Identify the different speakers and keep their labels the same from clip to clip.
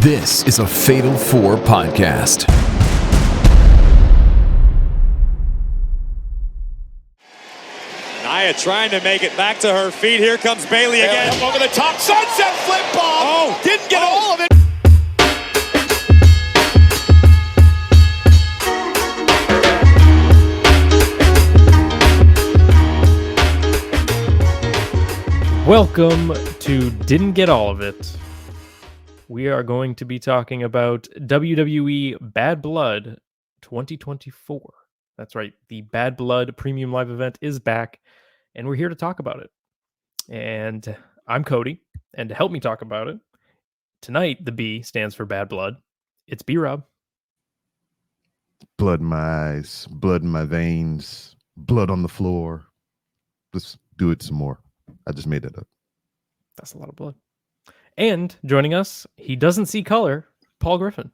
Speaker 1: This is a Fatal 4 podcast.
Speaker 2: Nia trying to make it back to her feet. Here comes Bayley again.
Speaker 3: Up over the top, sunset flip bomb.
Speaker 2: Oh,
Speaker 3: Didn't get all of it.
Speaker 4: Welcome to Didn't Get All of It. We are going to be talking about WWE Bad Blood 2024. That's right, the Bad Blood Premium Live event is back, and we're here to talk about it. And I'm Cody, and to help me talk about it, tonight the B stands for Bad Blood. It's B-Rob.
Speaker 5: Blood in my eyes, blood in my veins, blood on the floor. Let's do it some more. I just made that up.
Speaker 4: That's a lot of blood. And joining us, he doesn't see color, Paul Griffin.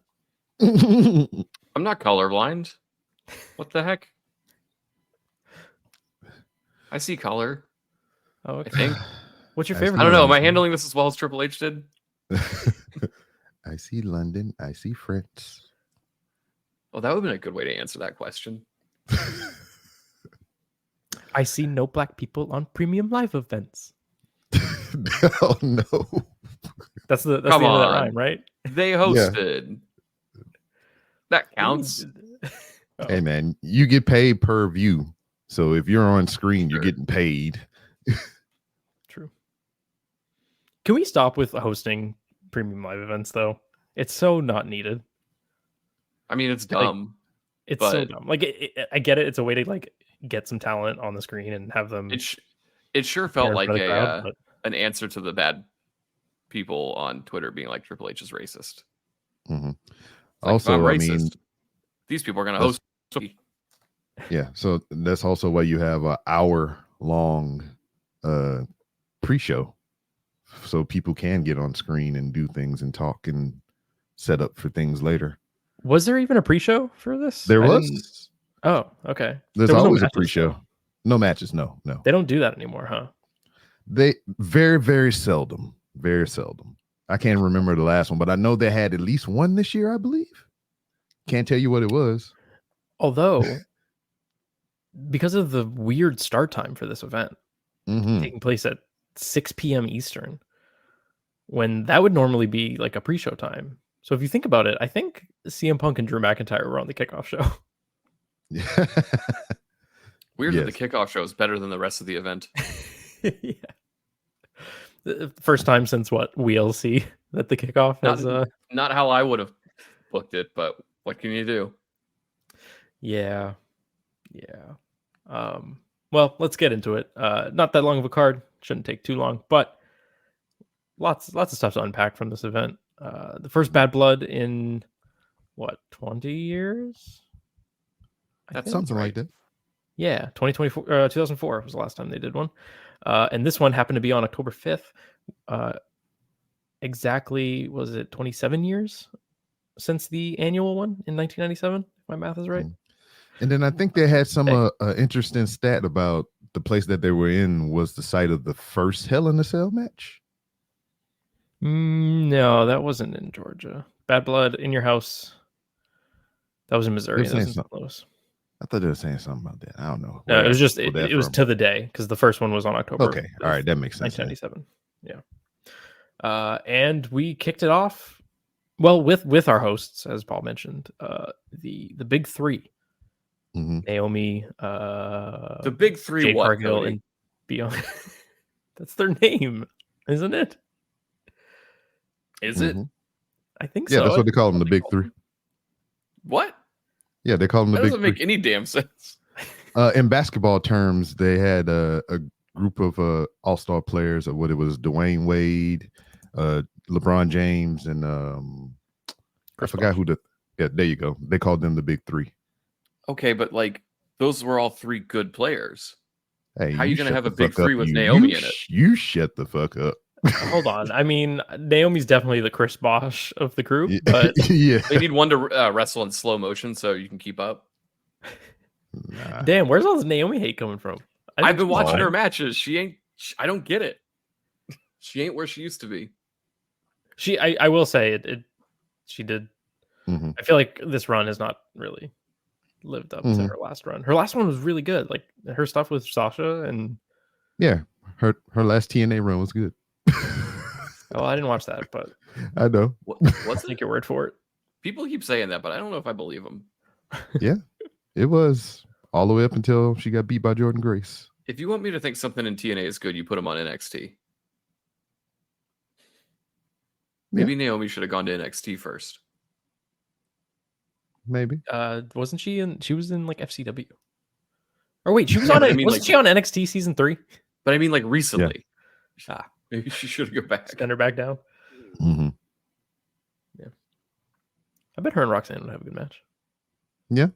Speaker 6: I'm not colorblind. What the heck? I see color.
Speaker 4: Oh, okay.
Speaker 6: I think.
Speaker 4: What's your favorite?
Speaker 6: I don't know. Am I handling this as well as Triple H did?
Speaker 5: I see London. I see France.
Speaker 6: Well, that would have been a good way to answer that question.
Speaker 4: I see no black people on premium live events.
Speaker 5: Oh no.
Speaker 4: That's the
Speaker 6: Come
Speaker 4: end of that
Speaker 6: on.
Speaker 4: rhyme, right?
Speaker 6: They hosted. That counts.
Speaker 4: Oh.
Speaker 5: Hey man, you get paid per view. So if you're on screen, you're getting paid.
Speaker 4: True. Can we stop with hosting premium live events though? It's so not needed.
Speaker 6: I mean, it's dumb.
Speaker 4: It's so
Speaker 6: But-
Speaker 4: dumb. Like I get it. It's a way to like get some talent on the screen and have them.
Speaker 6: It sure felt
Speaker 4: in
Speaker 6: like
Speaker 4: front of the crowd, but
Speaker 6: an answer to the bad people on Twitter being like Triple H is racist.
Speaker 5: Mhm.
Speaker 6: It's like,
Speaker 5: Also,
Speaker 6: if I'm
Speaker 5: I
Speaker 6: racist,
Speaker 5: mean,
Speaker 6: these people are going to host.
Speaker 5: yeah. So that's also why you have an hour-long pre-show, so people can get on screen and do things and talk and set up for things later.
Speaker 4: was there even a pre-show for this?
Speaker 5: There
Speaker 4: I
Speaker 5: was.
Speaker 4: didn't- Oh, okay.
Speaker 5: There's
Speaker 4: There was no
Speaker 5: always a
Speaker 4: matches,
Speaker 5: pre-show.
Speaker 4: though.
Speaker 5: No matches. No.
Speaker 4: They don't do that anymore, huh?
Speaker 5: They very seldom. Very seldom. I can't remember the last one, but I know they had at least one this year, I believe. Can't tell you what it was.
Speaker 4: Although, because of the weird start time for this event,
Speaker 5: Mhm.
Speaker 4: taking place at 6 p.m. Eastern, when that would normally be like a pre-show time. So if you think about it, I think CM Punk and Drew McIntyre were on the kickoff show.
Speaker 5: Yeah.
Speaker 6: Weird that the
Speaker 5: Yes.
Speaker 6: kickoff show is better than the rest of the event.
Speaker 4: Yeah. The first time since what? WLC that the kickoff has
Speaker 6: Not how I would have booked it, but what can you do?
Speaker 4: Yeah. Well, let's get into it. Not that long of a card, shouldn't take too long, but lots of stuff to unpack from this event. The first Bad Blood in what, 20 years? I
Speaker 6: That's
Speaker 4: think.
Speaker 5: Something like that.
Speaker 4: Yeah, 2004 was the last time they did one. And this one happened to be on October 5th. Exactly, was it 27 years since the annual one in 1997? If my math is right.
Speaker 5: And then I think they had some interesting stat about the place that they were in was the site of the first Hell in a Cell match.
Speaker 4: No, that wasn't in Georgia. Bad Blood in your house. That was in Missouri.
Speaker 5: They're
Speaker 4: That was
Speaker 5: saying
Speaker 4: in St. Louis.
Speaker 5: I thought they were saying something about that. I don't know.
Speaker 4: No,
Speaker 5: where
Speaker 4: it was
Speaker 5: I
Speaker 4: just
Speaker 5: pulled
Speaker 4: it
Speaker 5: that
Speaker 4: was
Speaker 5: from.
Speaker 4: to the day because the first one was on October.
Speaker 5: Okay. All right, that makes sense.
Speaker 4: 1997. Yeah. And we kicked it off well with our hosts, as Paul mentioned, the big three.
Speaker 5: Mhm.
Speaker 4: Naomi,
Speaker 6: The big three,
Speaker 4: Jade
Speaker 6: what?
Speaker 4: Cargill,
Speaker 6: Cody?
Speaker 4: and Beyond. That's their name, isn't it?
Speaker 6: Is it?
Speaker 5: Mhm.
Speaker 4: I think
Speaker 5: Yeah,
Speaker 4: so.
Speaker 5: that's what they call them, the big three.
Speaker 6: What?
Speaker 5: Yeah, they call them the
Speaker 6: That
Speaker 5: big
Speaker 6: doesn't
Speaker 5: three.
Speaker 6: make any damn sense.
Speaker 5: In basketball terms, they had a group of all-star players of what it was: Dwayne Wade, LeBron James, and I
Speaker 4: Chris
Speaker 5: forgot
Speaker 4: Bosh.
Speaker 5: who the. Yeah, there you go. They called them the big three.
Speaker 6: Okay, but like those were all three good players.
Speaker 5: Hey,
Speaker 6: How you gonna
Speaker 5: shut
Speaker 6: have a
Speaker 5: the
Speaker 6: big
Speaker 5: fuck up,
Speaker 6: three with
Speaker 5: you-
Speaker 6: Naomi
Speaker 5: you
Speaker 6: in it?
Speaker 5: You shut the fuck up.
Speaker 4: Hold on. I mean, Naomi's definitely the Chris Bosh of the group,
Speaker 5: Yeah.
Speaker 4: but
Speaker 5: Yeah.
Speaker 6: They need one to wrestle in slow motion so you can keep up.
Speaker 5: Nah.
Speaker 4: damn, where's all this Naomi hate coming from?
Speaker 6: I've been watching
Speaker 5: fine.
Speaker 6: her matches. I don't get it. She ain't where she used to be.
Speaker 4: I will say it She did.
Speaker 5: Mm-hmm.
Speaker 4: I feel like this run has not really lived up to her last run. Her last one was really good. Like her stuff with Sasha and
Speaker 5: yeah, her last TNA run was good.
Speaker 4: oh, I didn't watch that, but
Speaker 5: I know.
Speaker 6: What's
Speaker 4: take your word for it.
Speaker 6: People keep saying that, but I don't know if I believe them.
Speaker 5: Yeah, it was all the way up until she got beat by Jordan Grace.
Speaker 6: If you want me to think something in TNA is good, you put them on NXT. Maybe Naomi should have gone to NXT first.
Speaker 5: Maybe.
Speaker 4: Wasn't she in? She was in like FCW. Or wait, she was on. Wasn't she on NXT season 3?
Speaker 6: But I mean, like recently. Yeah. Maybe she should go back.
Speaker 4: Send her back down.
Speaker 5: Mm-hmm.
Speaker 4: Yeah. I bet her and Roxanne would have a good match.
Speaker 5: Yeah.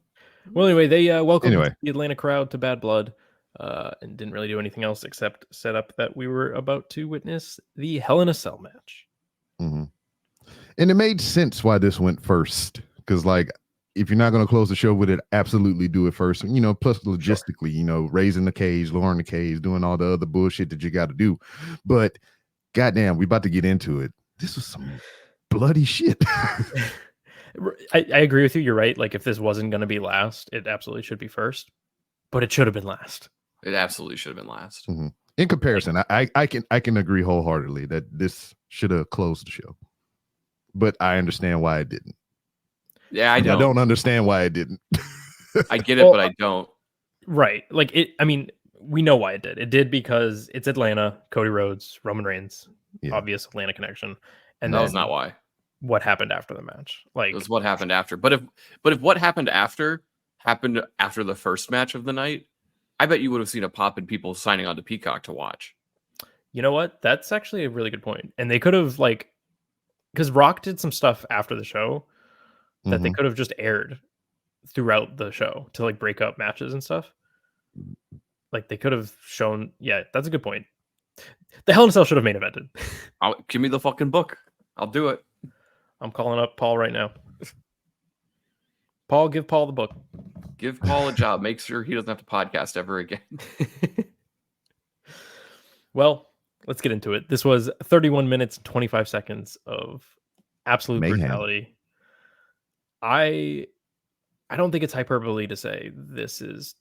Speaker 4: Well, anyway, they welcomed the Atlanta crowd to Bad Blood and didn't really do anything else except set up that we were about to witness the Hell in a Cell match.
Speaker 5: Mm-hmm. And it made sense why this went first. Because, like, if you're not going to close the show with it, absolutely do it first. You know, plus logistically, you know, raising the cage, lowering the cage, doing all the other bullshit that you got to do. But goddamn, we about to get into it. This was some bloody shit.
Speaker 4: I agree with you. You're right. Like, if this wasn't going to be last, it absolutely should be first. But it should have been last.
Speaker 6: It absolutely should have been last.
Speaker 5: Mm-hmm. In comparison, I can agree wholeheartedly that this should have closed the show. But I understand why it didn't.
Speaker 6: Yeah, I don't
Speaker 5: understand why it didn't.
Speaker 6: I get it, but I don't.
Speaker 4: Right. Like it. I mean, we know why it did. It did because it's Atlanta, Cody Rhodes, Roman Reigns, obvious Atlanta connection. And
Speaker 6: that was not why.
Speaker 4: What happened after the match? Like,
Speaker 6: it was what happened after. But if what happened after the first match of the night, I bet you would have seen a pop in people signing on to Peacock to watch.
Speaker 4: You know what? That's actually a really good point. And they could have, like, because Rock did some stuff after the show that they could have just aired throughout the show to like break up matches and stuff. Like they could have shown. Yeah, that's a good point. The Hell in a Cell should have main evented.
Speaker 6: Give me the fucking book. I'll do it.
Speaker 4: I'm calling up Paul right now. Paul, give Paul the book.
Speaker 6: Give Paul a job. Make sure he doesn't have to podcast ever again.
Speaker 4: Well, let's get into it. This was 31 minutes and 25 seconds of absolute brutality. I don't think it's hyperbole to say this is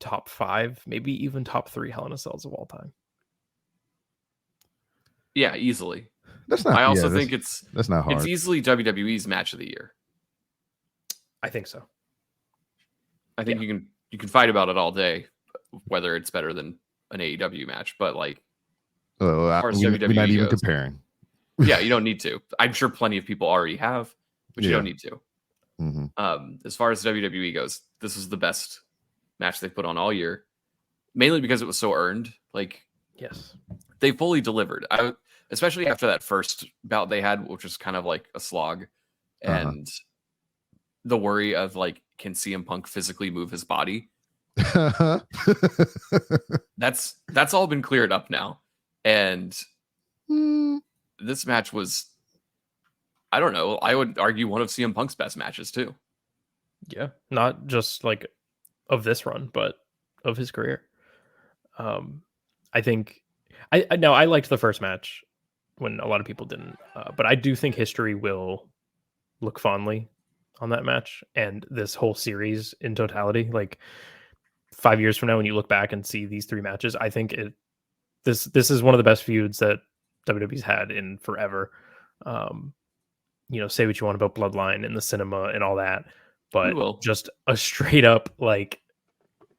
Speaker 4: top 5, maybe even top 3 Hell in a Cells of all time.
Speaker 6: Yeah, easily.
Speaker 5: That's not.
Speaker 6: I also think
Speaker 5: that's not hard.
Speaker 6: It's easily WWE's match of the year.
Speaker 4: I think so.
Speaker 6: I think you can fight about it all day, whether it's better than an AEW match, but like,
Speaker 5: we're not even comparing.
Speaker 6: Yeah, you don't need to. I'm sure plenty of people already have, but you don't need to.
Speaker 5: Mm-hmm.
Speaker 6: As far as WWE goes, this is the best match they've put on all year, mainly because it was so earned. Like,
Speaker 4: yes,
Speaker 6: they fully delivered. Especially after that first bout they had, which was kind of like a slog, and the worry of like, can CM Punk physically move his body? That's all been cleared up now, and this match was, I don't know, I would argue one of CM Punk's best matches too.
Speaker 4: Yeah, not just like of this run, but of his career. I think I liked the first match when a lot of people didn't, but I do think history will look fondly on that match and this whole series in totality. Like 5 years from now, when you look back and see these 3 matches, I think this is one of the best feuds that WWE's had in forever. Say what you want about Bloodline and the cinema and all that, but just a straight up like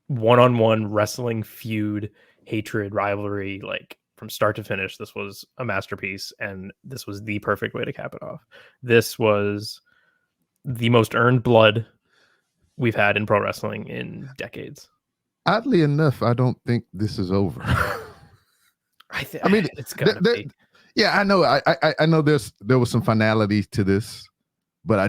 Speaker 4: one-on-one wrestling feud, hatred, rivalry, like from start to finish. This was a masterpiece, and this was the perfect way to cap it off. This was the most earned blood we've had in pro wrestling in decades.
Speaker 5: Oddly enough, I don't think this is over.
Speaker 4: I mean, it's gonna be.
Speaker 5: Yeah, I know. I know there was some finality to this, but I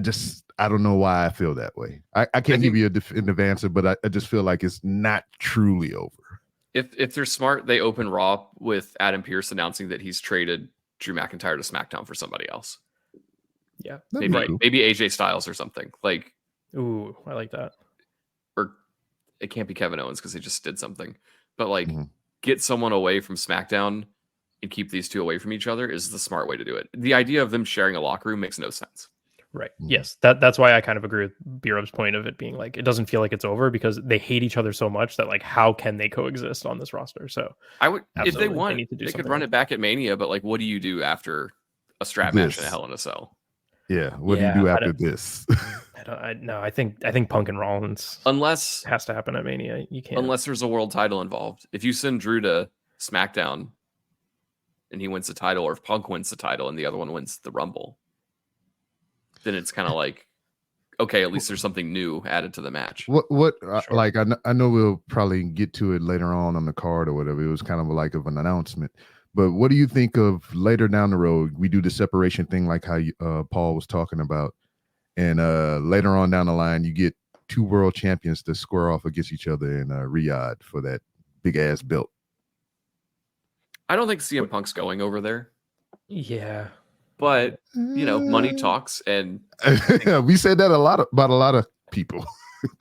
Speaker 5: don't know why I feel that way. I can't give you a definitive answer, but I just feel like it's not truly over.
Speaker 6: If they're smart, they open Raw with Adam Pearce announcing that he's traded Drew McIntyre to SmackDown for somebody else.
Speaker 4: Yeah,
Speaker 6: maybe AJ Styles or something. Like,
Speaker 4: ooh, I like that.
Speaker 6: Or it can't be Kevin Owens because he just did something. But like, get someone away from SmackDown and keep these two away from each other is the smart way to do it. The idea of them sharing a locker room makes no sense.
Speaker 4: Right. Yes. That's why I kind of agree with B-Rob's point of it being like, it doesn't feel like it's over because they hate each other so much that like, how can they coexist on this roster? So
Speaker 6: I would, if they
Speaker 4: absolutely,
Speaker 6: want,
Speaker 4: need to do
Speaker 6: they could
Speaker 4: something
Speaker 6: run
Speaker 4: like
Speaker 6: it back at Mania, but like, what do you do after a strap match in a
Speaker 5: This.
Speaker 6: Hell in a Cell?
Speaker 5: Yeah. What do
Speaker 4: Yeah,
Speaker 5: you do
Speaker 4: I
Speaker 5: after
Speaker 4: don't-
Speaker 5: this?
Speaker 4: I think Punk and Rollins
Speaker 6: Unless
Speaker 4: has to happen at Mania. You can't.
Speaker 6: unless there's a world title involved. If you send Drew to SmackDown and he wins the title, or if Punk wins the title and the other one wins the Rumble, then it's kind of like, okay, at least there's something new added to the match.
Speaker 5: What
Speaker 4: Sure.
Speaker 5: like I know we'll probably get to it later on the card or whatever. It was kind of like of an announcement. But what do you think of later down the road? We do the separation thing like how Paul was talking about. And later on down the line, you get 2 world champions to square off against each other in Riyadh for that big ass belt.
Speaker 6: I don't think CM Punk's going over there,
Speaker 4: Yeah.
Speaker 6: but you know, money talks, and
Speaker 5: We said that about a lot of people.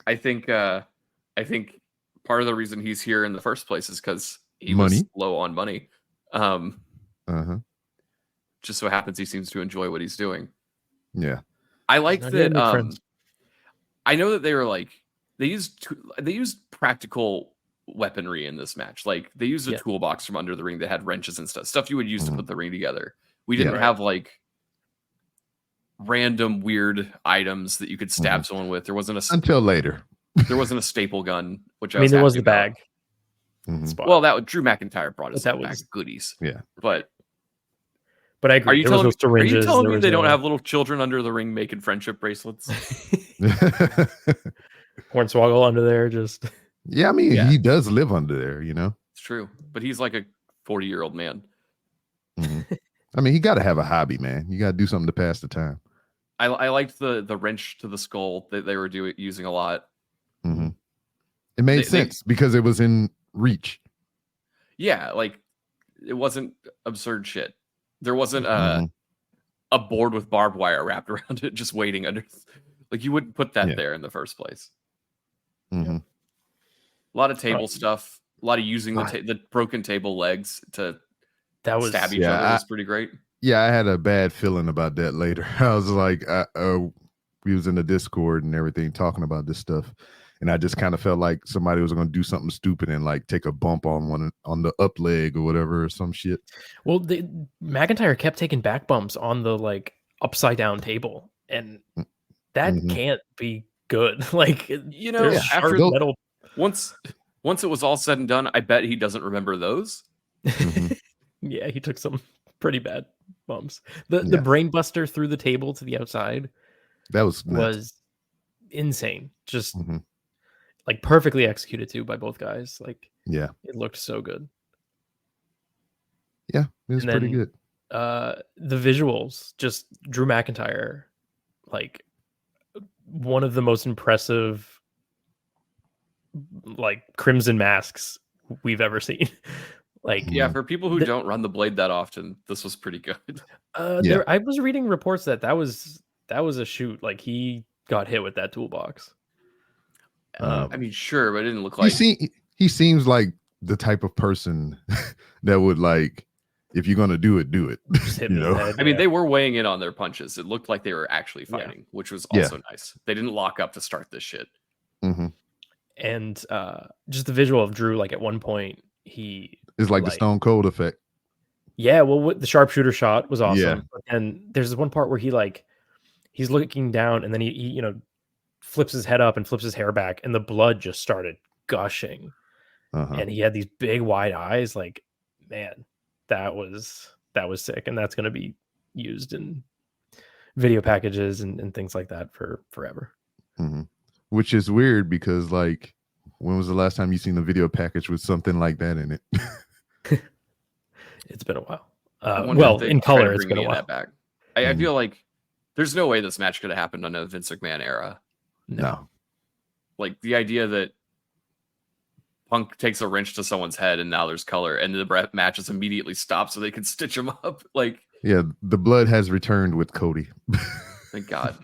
Speaker 6: I think part of the reason he's here in the first place is because he
Speaker 5: Money.
Speaker 6: was low on money.
Speaker 5: Uh-huh.
Speaker 6: Just so happens he seems to enjoy what he's doing.
Speaker 5: Yeah.
Speaker 6: I like
Speaker 4: Not getting
Speaker 6: that.
Speaker 4: the friends.
Speaker 6: I know that they were like they used practical weaponry in this match. Like they used a
Speaker 4: Yeah.
Speaker 6: toolbox from under the ring that had wrenches and stuff you would use to
Speaker 5: Mhm.
Speaker 6: put the ring together. We didn't
Speaker 5: Yeah.
Speaker 6: have like random weird items that you could stab someone with. There wasn't a
Speaker 5: Until later.
Speaker 6: staple gun, which I
Speaker 4: I mean, there was
Speaker 6: happy
Speaker 4: the
Speaker 6: about.
Speaker 4: bag.
Speaker 5: Mhm.
Speaker 4: Spot.
Speaker 6: Well, that Drew McIntyre brought us
Speaker 4: That
Speaker 6: that bag
Speaker 4: was-
Speaker 6: of goodies.
Speaker 5: Yeah.
Speaker 6: But
Speaker 4: But I agree.
Speaker 6: are you
Speaker 4: there
Speaker 6: telling
Speaker 4: was those
Speaker 6: me
Speaker 4: syringes, there
Speaker 6: they
Speaker 4: was
Speaker 6: don't
Speaker 4: a-
Speaker 6: have little children under the ring making friendship bracelets?
Speaker 4: Hornswoggle under there? Just
Speaker 5: Yeah, I mean,
Speaker 6: Yeah.
Speaker 5: he does live under there, you know.
Speaker 6: It's true, but he's like a 40-year-old man.
Speaker 5: Mhm. I mean, he got to have a hobby, man. You got to do something to pass the time.
Speaker 6: I liked the wrench to the skull that they were using a lot.
Speaker 5: hmm It made
Speaker 6: They-
Speaker 5: sense because it was in reach.
Speaker 6: Yeah, like it wasn't absurd shit. There wasn't
Speaker 5: Mhm.
Speaker 6: a board with barbed wire wrapped around it, just waiting under. Like you wouldn't put that
Speaker 5: Yeah.
Speaker 6: there in the first place.
Speaker 5: Mhm.
Speaker 6: A lot of table stuff. A lot of using
Speaker 4: Right.
Speaker 6: the broken table legs to
Speaker 4: that was
Speaker 6: stab each
Speaker 5: Yeah,
Speaker 6: other was pretty great.
Speaker 5: Yeah, I had a bad feeling about that later. I was like, we was in the Discord and everything talking about this stuff, and I just kind of felt like somebody was going to do something stupid and like take a bump on the up leg or whatever or some shit.
Speaker 4: Well, McIntyre kept taking back bumps on the like upside down table, and that
Speaker 5: Mhm.
Speaker 4: can't be good. Like
Speaker 6: You know,
Speaker 4: there's
Speaker 6: after
Speaker 4: sharp
Speaker 5: those-
Speaker 4: metal.
Speaker 6: once it was all said and done, I bet he doesn't remember those.
Speaker 5: Mhm.
Speaker 4: Yeah, he took some pretty bad bumps. The
Speaker 5: Yeah.
Speaker 4: brain buster through the table to the outside
Speaker 5: That was nuts.
Speaker 4: was insane. Just
Speaker 5: Mhm.
Speaker 4: like perfectly executed too by both guys. Like
Speaker 5: Yeah,
Speaker 4: it looked so good.
Speaker 5: yeah, it was
Speaker 4: And
Speaker 5: pretty
Speaker 4: then-
Speaker 5: good.
Speaker 4: The visuals, just Drew McIntyre, like one of the most impressive like crimson masks we've ever seen. Like
Speaker 6: Yeah, for people who
Speaker 4: The-
Speaker 6: don't run the blade that often, this was pretty good.
Speaker 5: Yeah.
Speaker 4: I was reading reports that was a shoot. Like he got hit with that toolbox.
Speaker 6: I mean, sure, but it didn't look
Speaker 5: He
Speaker 6: like
Speaker 5: he seems like the type of person that would like, if you're gonna do it, do it.
Speaker 4: Just hit
Speaker 5: You
Speaker 4: me in the
Speaker 5: know?
Speaker 4: head,
Speaker 6: I mean,
Speaker 4: yeah.
Speaker 6: they were weighing in on their punches. It looked like they were actually
Speaker 4: Yeah.
Speaker 6: fighting, which was
Speaker 5: Yeah.
Speaker 6: also nice. They didn't lock up to start this shit.
Speaker 5: hmm
Speaker 4: And just the visual of Drew, like at one point he
Speaker 5: It's like the
Speaker 4: Like-
Speaker 5: Stone Cold effect.
Speaker 4: yeah, well with the sharpshooter shot was awesome.
Speaker 5: Yeah.
Speaker 4: But then there's this one part where he's looking down and then he flips his head up and flips his hair back and the blood just started gushing.
Speaker 5: Uh-huh.
Speaker 4: And he had these big wide eyes. Like, man, that was sick. And that's gonna be used in video packages and things like that for forever.
Speaker 5: Mhm. Which is weird because, like, when was the last time you seen a video package with something like that in it?
Speaker 4: It's been a while.
Speaker 6: I wonder if
Speaker 4: Well,
Speaker 6: they
Speaker 4: in
Speaker 6: try to
Speaker 4: color, it's
Speaker 6: bring
Speaker 4: been a
Speaker 6: any of
Speaker 4: while.
Speaker 6: that back. I
Speaker 5: Mhm.
Speaker 6: feel like there's no way this match could have happened under the Vince McMahon era.
Speaker 5: No.
Speaker 6: Like the idea that Punk takes a wrench to someone's head and now there's color and the match is immediately stopped so they can stitch him up. Like,
Speaker 5: Yeah, the blood has returned with Cody.
Speaker 6: thank God.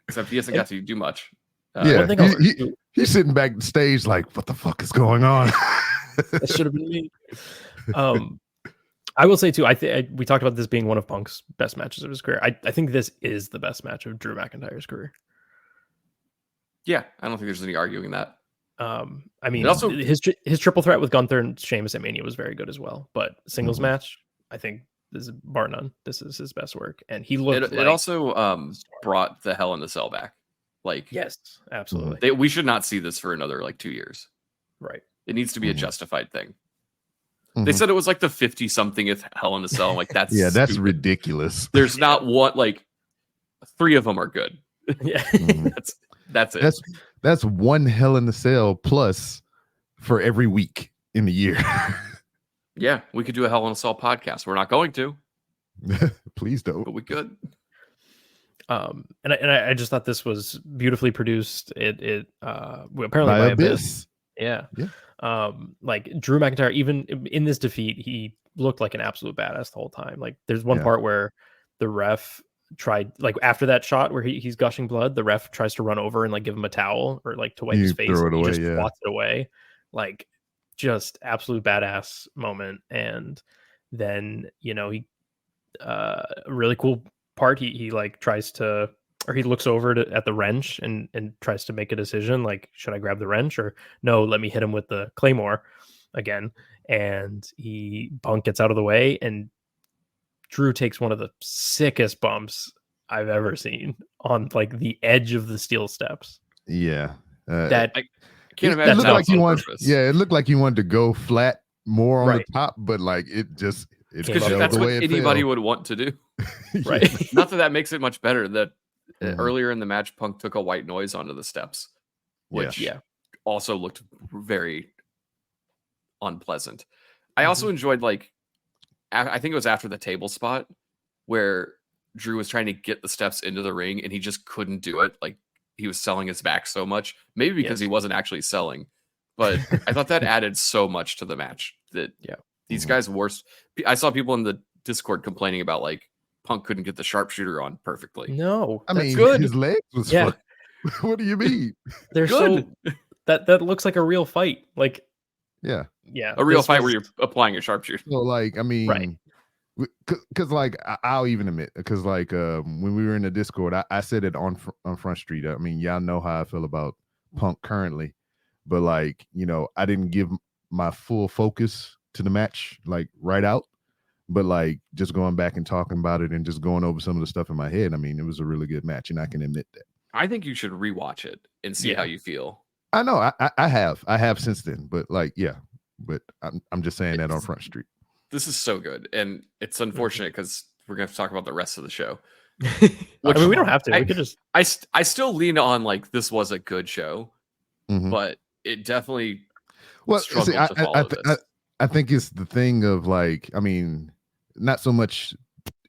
Speaker 6: Except he hasn't got to do much.
Speaker 5: Yeah,
Speaker 4: one thing I'll-
Speaker 5: he's sitting back stage like, what the fuck is going on?
Speaker 4: That should have been me. I will say too, we talked about this being one of Punk's best matches of his career. I think this is the best match of Drew McIntyre's career.
Speaker 6: Yeah, I don't think there's any arguing that.
Speaker 4: I mean,
Speaker 6: also,
Speaker 4: his triple threat with Gunther and Sheamus at Mania was very good as well. But singles match, I think this is bar none. This is his best work, and he looked.
Speaker 6: It also brought the Hell in the Cell back. Like,
Speaker 4: yes, absolutely.
Speaker 6: We should not see this for another like 2 years.
Speaker 4: Right.
Speaker 6: It needs to be a justified thing. They said it was like the 50-somethingth Hell in a Cell. Like that's
Speaker 5: that's
Speaker 6: stupid.
Speaker 5: ridiculous.
Speaker 6: There's not one, like 3 of them are good.
Speaker 4: Yeah,
Speaker 6: that's it.
Speaker 5: That's one Hell in the Cell plus for every week in the year.
Speaker 6: Yeah, we could do a Hell in a Cell podcast. We're not going to.
Speaker 5: Please don't.
Speaker 6: But we could.
Speaker 4: And I just thought this was beautifully produced. It apparently by Abyss. Yeah. Like Drew McIntyre, even in this defeat, he looked like an absolute badass the whole time. Like there's one part where the ref tried, like after that shot where he's gushing blood, the ref tries to run over and like give him a towel or like to wipe his face.
Speaker 5: Throw it away,
Speaker 4: he just swats it away. Like just absolute badass moment. And then, he a really cool part, he like tries to, or he looks over at the wrench and tries to make a decision, like, should I grab the wrench or no, let me hit him with the Claymore again. And Punk gets out of the way, and Drew takes one of the sickest bumps I've ever seen on like the edge of the steel steps.
Speaker 5: Yeah.
Speaker 6: I can't imagine.
Speaker 5: It looked like he wanted, it looked like he wanted to go flat more on the top, but like it's
Speaker 6: because that's what anybody would want to do.
Speaker 4: Right.
Speaker 6: Not that makes it much better that earlier in the match, Punk took a white noise onto the steps, which also looked very unpleasant. I also enjoyed, like, I think it was after the table spot where Drew was trying to get the steps into the ring and he just couldn't do it. Like he was selling his back so much, maybe because he wasn't actually selling, but I thought that added so much to the match that these guys I saw people in the Discord complaining about like Punk couldn't get the sharpshooter on perfectly.
Speaker 4: No,
Speaker 5: I mean,
Speaker 6: good.
Speaker 5: His legs was fun. What do you mean?
Speaker 4: They're
Speaker 6: good.
Speaker 4: So that looks like a real fight. Like,
Speaker 5: yeah,
Speaker 6: a real fight where you're applying a sharpshooter.
Speaker 5: Well, like, I mean, because like I'll even admit, because like when we were in the Discord, I said it on Front Street. I mean, y'all know how I feel about Punk currently, but like, I didn't give my full focus to the match like right out. But like just going back and talking about it and just going over some of the stuff in my head, I mean, it was a really good match, and I can admit that.
Speaker 6: I think you should rewatch it and see how you feel.
Speaker 5: I know I have since then, but like, but I'm just saying that on Front Street.
Speaker 6: This is so good, and it's unfortunate because we're gonna have to talk about the rest of the show.
Speaker 4: I mean, we don't have to. We could just.
Speaker 6: I still lean on like this was a good show, but it definitely struggled to follow this.
Speaker 5: I think it's the thing of like, I mean, not so much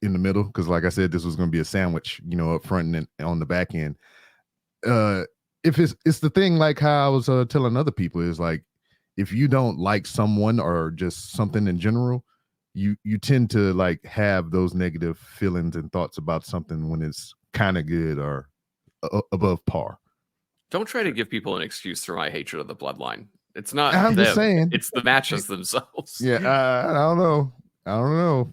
Speaker 5: in the middle, because like I said, this was going to be a sandwich, up front and on the back end. If it's the thing like how I was telling other people is like, if you don't like someone or just something in general, you tend to like have those negative feelings and thoughts about something when it's kind of good or above par.
Speaker 6: Don't try to give people an excuse for my hatred of the Bloodline. It's not
Speaker 5: I'm
Speaker 6: them.
Speaker 5: just saying.
Speaker 6: It's the matches themselves.
Speaker 5: Yeah, I don't know.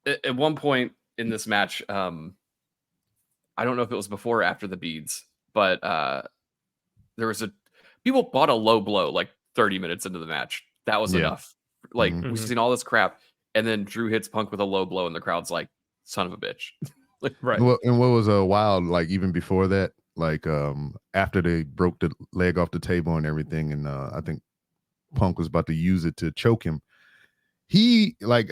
Speaker 6: At one point in this match, I don't know if it was before or after the beads, but there was people bought a low blow like 30 minutes into the match. That was enough. Like we've seen all this crap, and then Drew hits Punk with a low blow, and the crowd's like, "Son of a bitch!"
Speaker 4: Right.
Speaker 5: Well, and what was wild, like even before that, like after they broke the leg off the table and everything, and I think Punk was about to use it to choke him. He, like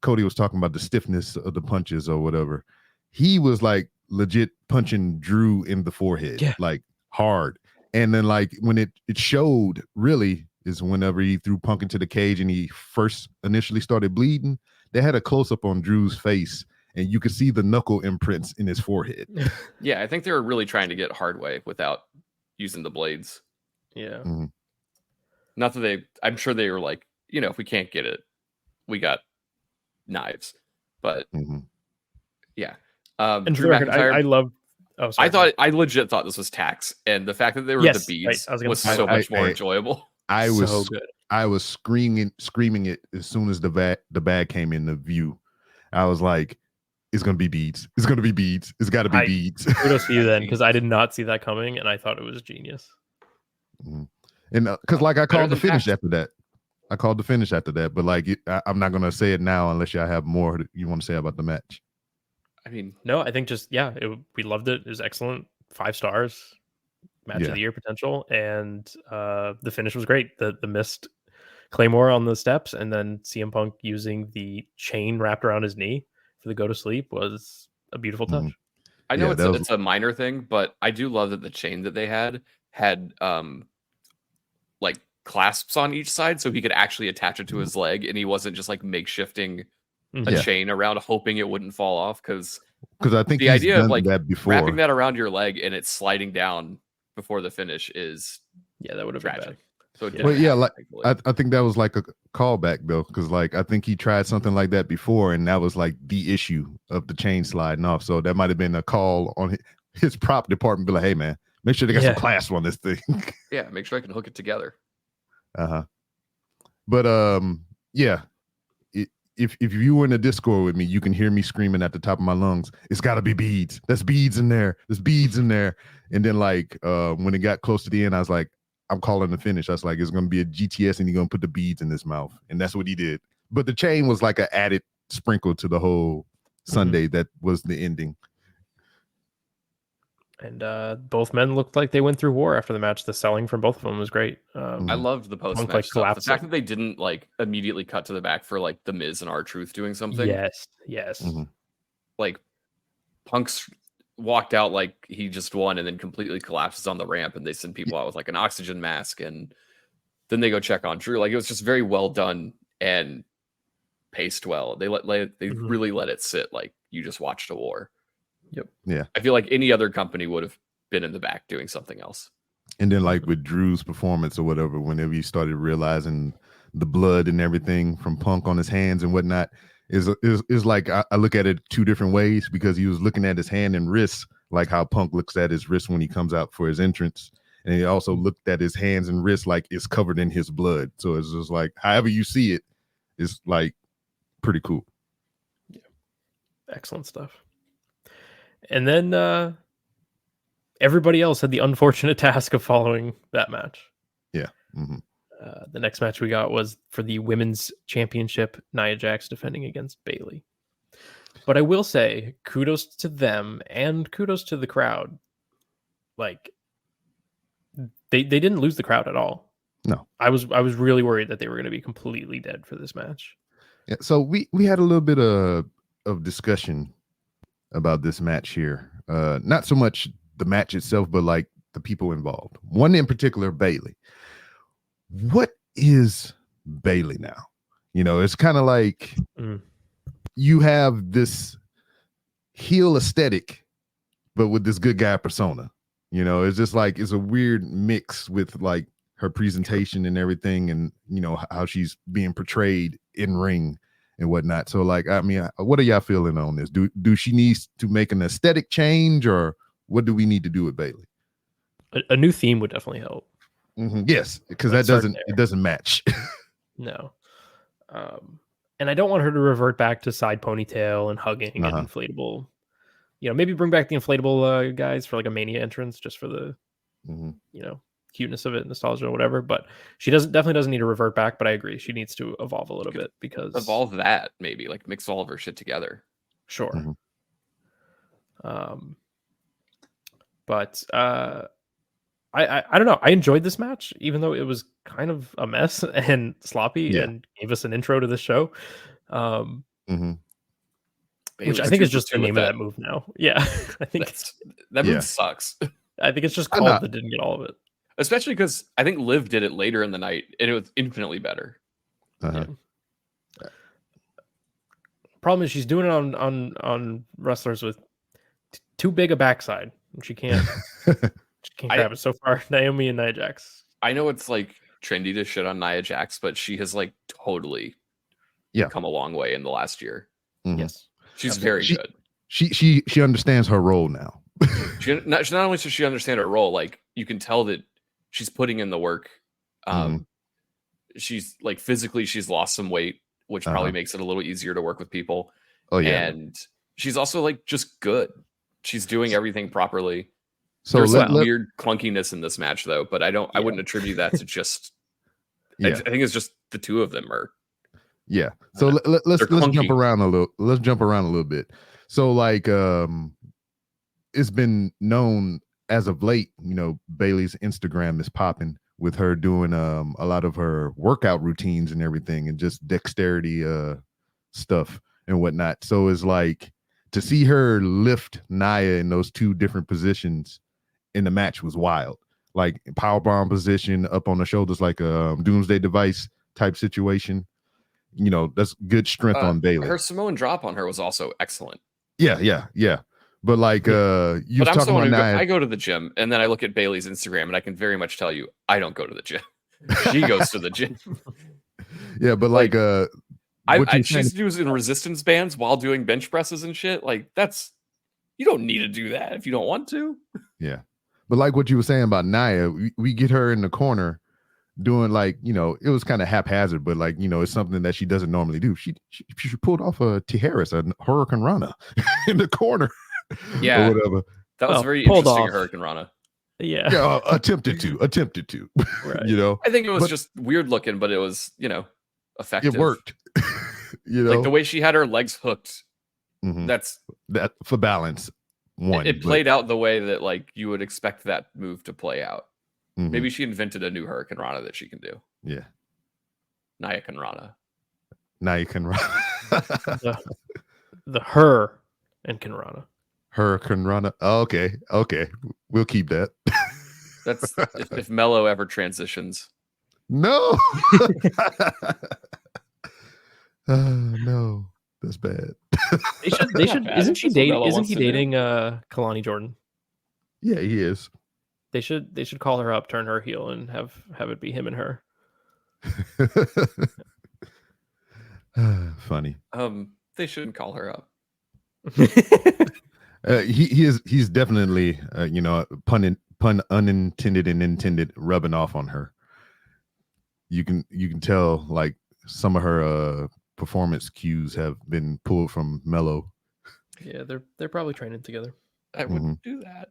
Speaker 5: Cody was talking about the stiffness of the punches or whatever. He was like legit punching Drew in the forehead, like hard. And then like when it showed really is whenever he threw Punk into the cage and he first initially started bleeding, they had a close up on Drew's face and you could see the knuckle imprints in his forehead.
Speaker 6: Yeah, I think they were really trying to get hard way without using the blades.
Speaker 4: Yeah.
Speaker 5: Mm-hmm.
Speaker 6: Not that I'm sure they were like, if we can't get it, we got knives. But yeah.
Speaker 4: And Drew McIntyre, I love. Oh, sorry.
Speaker 6: I legit thought this was tax, and the fact that they were the beads was so much more enjoyable.
Speaker 5: I was
Speaker 4: so good.
Speaker 5: I was screaming it as soon as the bag came in the view. I was like, it's gonna be beads. It's gonna be beads. It's got to be beads.
Speaker 4: Kudos to you then, because I did not see that coming, and I thought it was genius.
Speaker 5: And because like I called the finish after that. I called the finish after that, but like I'm not gonna say it now unless y'all have more you want to say about the match.
Speaker 6: I mean,
Speaker 4: no, I think just we loved it. It was excellent. 5 stars. Match of the year potential, and the finish was great. The missed Claymore on the steps, and then CM Punk using the chain wrapped around his knee for the go to sleep was a beautiful touch.
Speaker 6: I know it's a minor thing, but I do love that the chain that they had like clasps on each side, so he could actually attach it to his leg, and he wasn't just like makeshifting a chain around, hoping it wouldn't fall off. Because
Speaker 5: I think
Speaker 6: the idea of like
Speaker 5: that before.
Speaker 6: Wrapping that around your leg and it's sliding down before the finish is
Speaker 4: that would have been bad.
Speaker 6: So
Speaker 5: I think that was like a callback though, because like I think he tried something like that before, and that was like the issue of the chain sliding off. So that might have been a call on his prop department, be like, hey man, make sure they got some clasp on this thing.
Speaker 6: Yeah, make sure I can hook it together.
Speaker 5: But if you were in a Discord with me, you can hear me screaming at the top of my lungs, it's got to be beads. There's beads in there. There's beads in there. And then like when it got close to the end, I was like, I'm calling the finish. I was like, it's going to be a GTS and he's going to put the beads in his mouth. And that's what he did. But the chain was like an added sprinkle to the whole Sunday. That was the ending.
Speaker 4: And both men looked like they went through war after the match. The selling from both of them was great.
Speaker 6: I loved the post-match stuff. The fact that they didn't like immediately cut to the back for like the Miz and R-Truth doing something.
Speaker 4: Yes.
Speaker 6: Like Punk's walked out like he just won and then completely collapses on the ramp, and they send people out with like an oxygen mask, and then they go check on Drew. Like it was just very well done and paced well. They really let it sit like you just watched a war.
Speaker 4: Yep.
Speaker 5: Yeah.
Speaker 6: I feel like any other company would have been in the back doing something else.
Speaker 5: And then like with Drew's performance or whatever, whenever you started realizing the blood and everything from Punk on his hands and whatnot, is like I look at it 2 different ways, because he was looking at his hand and wrist, like how Punk looks at his wrist when he comes out for his entrance. And he also looked at his hands and wrist like it's covered in his blood. So it's just like, however you see it, it's like pretty cool.
Speaker 4: Yeah. Excellent stuff. And then everybody else had the unfortunate task of following that match.
Speaker 5: Yeah.
Speaker 4: The next match we got was for the women's championship, Nia Jax defending against Bayley. But I will say, kudos to them and kudos to the crowd. Like, they didn't lose the crowd at all.
Speaker 5: No.
Speaker 4: I was really worried that they were going to be completely dead for this match.
Speaker 5: Yeah. So we had a little bit of discussion about this match here. Not so much the match itself, but like the people involved. One in particular, Bayley. What is Bayley now? You know, it's kind of like you have this heel aesthetic, but with this good guy persona. You know, it's just like it's a weird mix with like her presentation and everything, and you know how she's being portrayed in ring and whatnot. So like, I mean, what are y'all feeling on this? Do she needs to make an aesthetic change, or what do we need to do with Bayley?
Speaker 4: A new theme would definitely help.
Speaker 5: Yes, because it doesn't match.
Speaker 4: No. And I don't want her to revert back to side ponytail and hugging and inflatable. You know, maybe bring back the inflatable guys for like a Mania entrance, just for the you know, cuteness of it, nostalgia or whatever. But she definitely doesn't need to revert back. But I agree, she needs to evolve a little bit, because
Speaker 6: evolve that, maybe like mix all of her shit together.
Speaker 4: Sure. But I don't know. I enjoyed this match, even though it was kind of a mess and sloppy, and gave us an intro to the show. Which I think is just the name of that move now. Yeah, I think
Speaker 6: that move sucks.
Speaker 4: I think it's just called that didn't get all of it.
Speaker 6: Especially because I think Liv did it later in the night, and it was infinitely better.
Speaker 4: Problem is, she's doing it on wrestlers with too big a backside, and she can't. She can't grab it so far. Naomi and Nia Jax.
Speaker 6: I know it's like trendy to shit on Nia Jax, but she has like totally come a long way in the last year.
Speaker 4: Yes,
Speaker 6: she's very good.
Speaker 5: She understands her role now.
Speaker 6: Not only does she understand her role, like you can tell that she's putting in the work. she's like physically she's lost some weight, which probably makes it a little easier to work with people.
Speaker 5: Oh yeah.
Speaker 6: And she's also like just good. She's doing everything properly.
Speaker 5: So
Speaker 6: there's some weird clunkiness in this match though, but I wouldn't attribute that to just I think it's just the two of them are
Speaker 5: So let's jump around a little. Let's jump around a little bit. So like it's been known as of late, Bayley's Instagram is popping with her doing a lot of her workout routines and everything, and just dexterity stuff and whatnot. So it's like to see her lift Nia in those two different positions in the match was wild. Like powerbomb position up on the shoulders, like a doomsday device type situation. That's good strength on Bayley.
Speaker 6: Her Samoan drop on her was also excellent.
Speaker 5: Yeah. But like you was talking about Nia.
Speaker 6: I go to the gym and then I look at Bayley's Instagram and I can very much tell you I don't go to the gym. She goes to the gym.
Speaker 5: Yeah, but like
Speaker 6: she's using resistance bands while doing bench presses and shit. Like you don't need to do that if you don't want to.
Speaker 5: Yeah. But like what you were saying about Nia, we get her in the corner doing like, it was kind of haphazard, but like, it's something that she doesn't normally do. She pulled off a Tijeras, a Hurricane Rana in the corner.
Speaker 6: Yeah.
Speaker 5: Or whatever.
Speaker 6: That was very interesting, Hurricane Rana.
Speaker 5: Yeah. Attempted to. Right.
Speaker 6: I think it was just weird looking, but it was, effective.
Speaker 5: It worked.
Speaker 6: Like the way she had her legs hooked.
Speaker 5: Mm-hmm.
Speaker 6: That's
Speaker 5: that for balance.
Speaker 6: It played out the way that like you would expect that move to play out.
Speaker 5: Mm-hmm.
Speaker 6: Maybe she invented a new Hurricane Rana that she can do.
Speaker 5: Yeah.
Speaker 6: Nia Rana.
Speaker 4: The her and Kinrana.
Speaker 5: Hurricane Rana. Oh, okay. We'll keep that.
Speaker 6: That's if Mello ever transitions.
Speaker 5: No. No. That's bad.
Speaker 4: They should. Isn't he dating Kalani Jordan?
Speaker 5: Yeah, he is.
Speaker 4: They should call her up, turn her heel, and have it be him and her.
Speaker 5: Funny.
Speaker 6: They shouldn't call her up.
Speaker 5: He's definitely pun unintended and intended rubbing off on her. You can tell like some of her performance cues have been pulled from Mello.
Speaker 4: Yeah, they're probably training together.
Speaker 6: I wouldn't do that.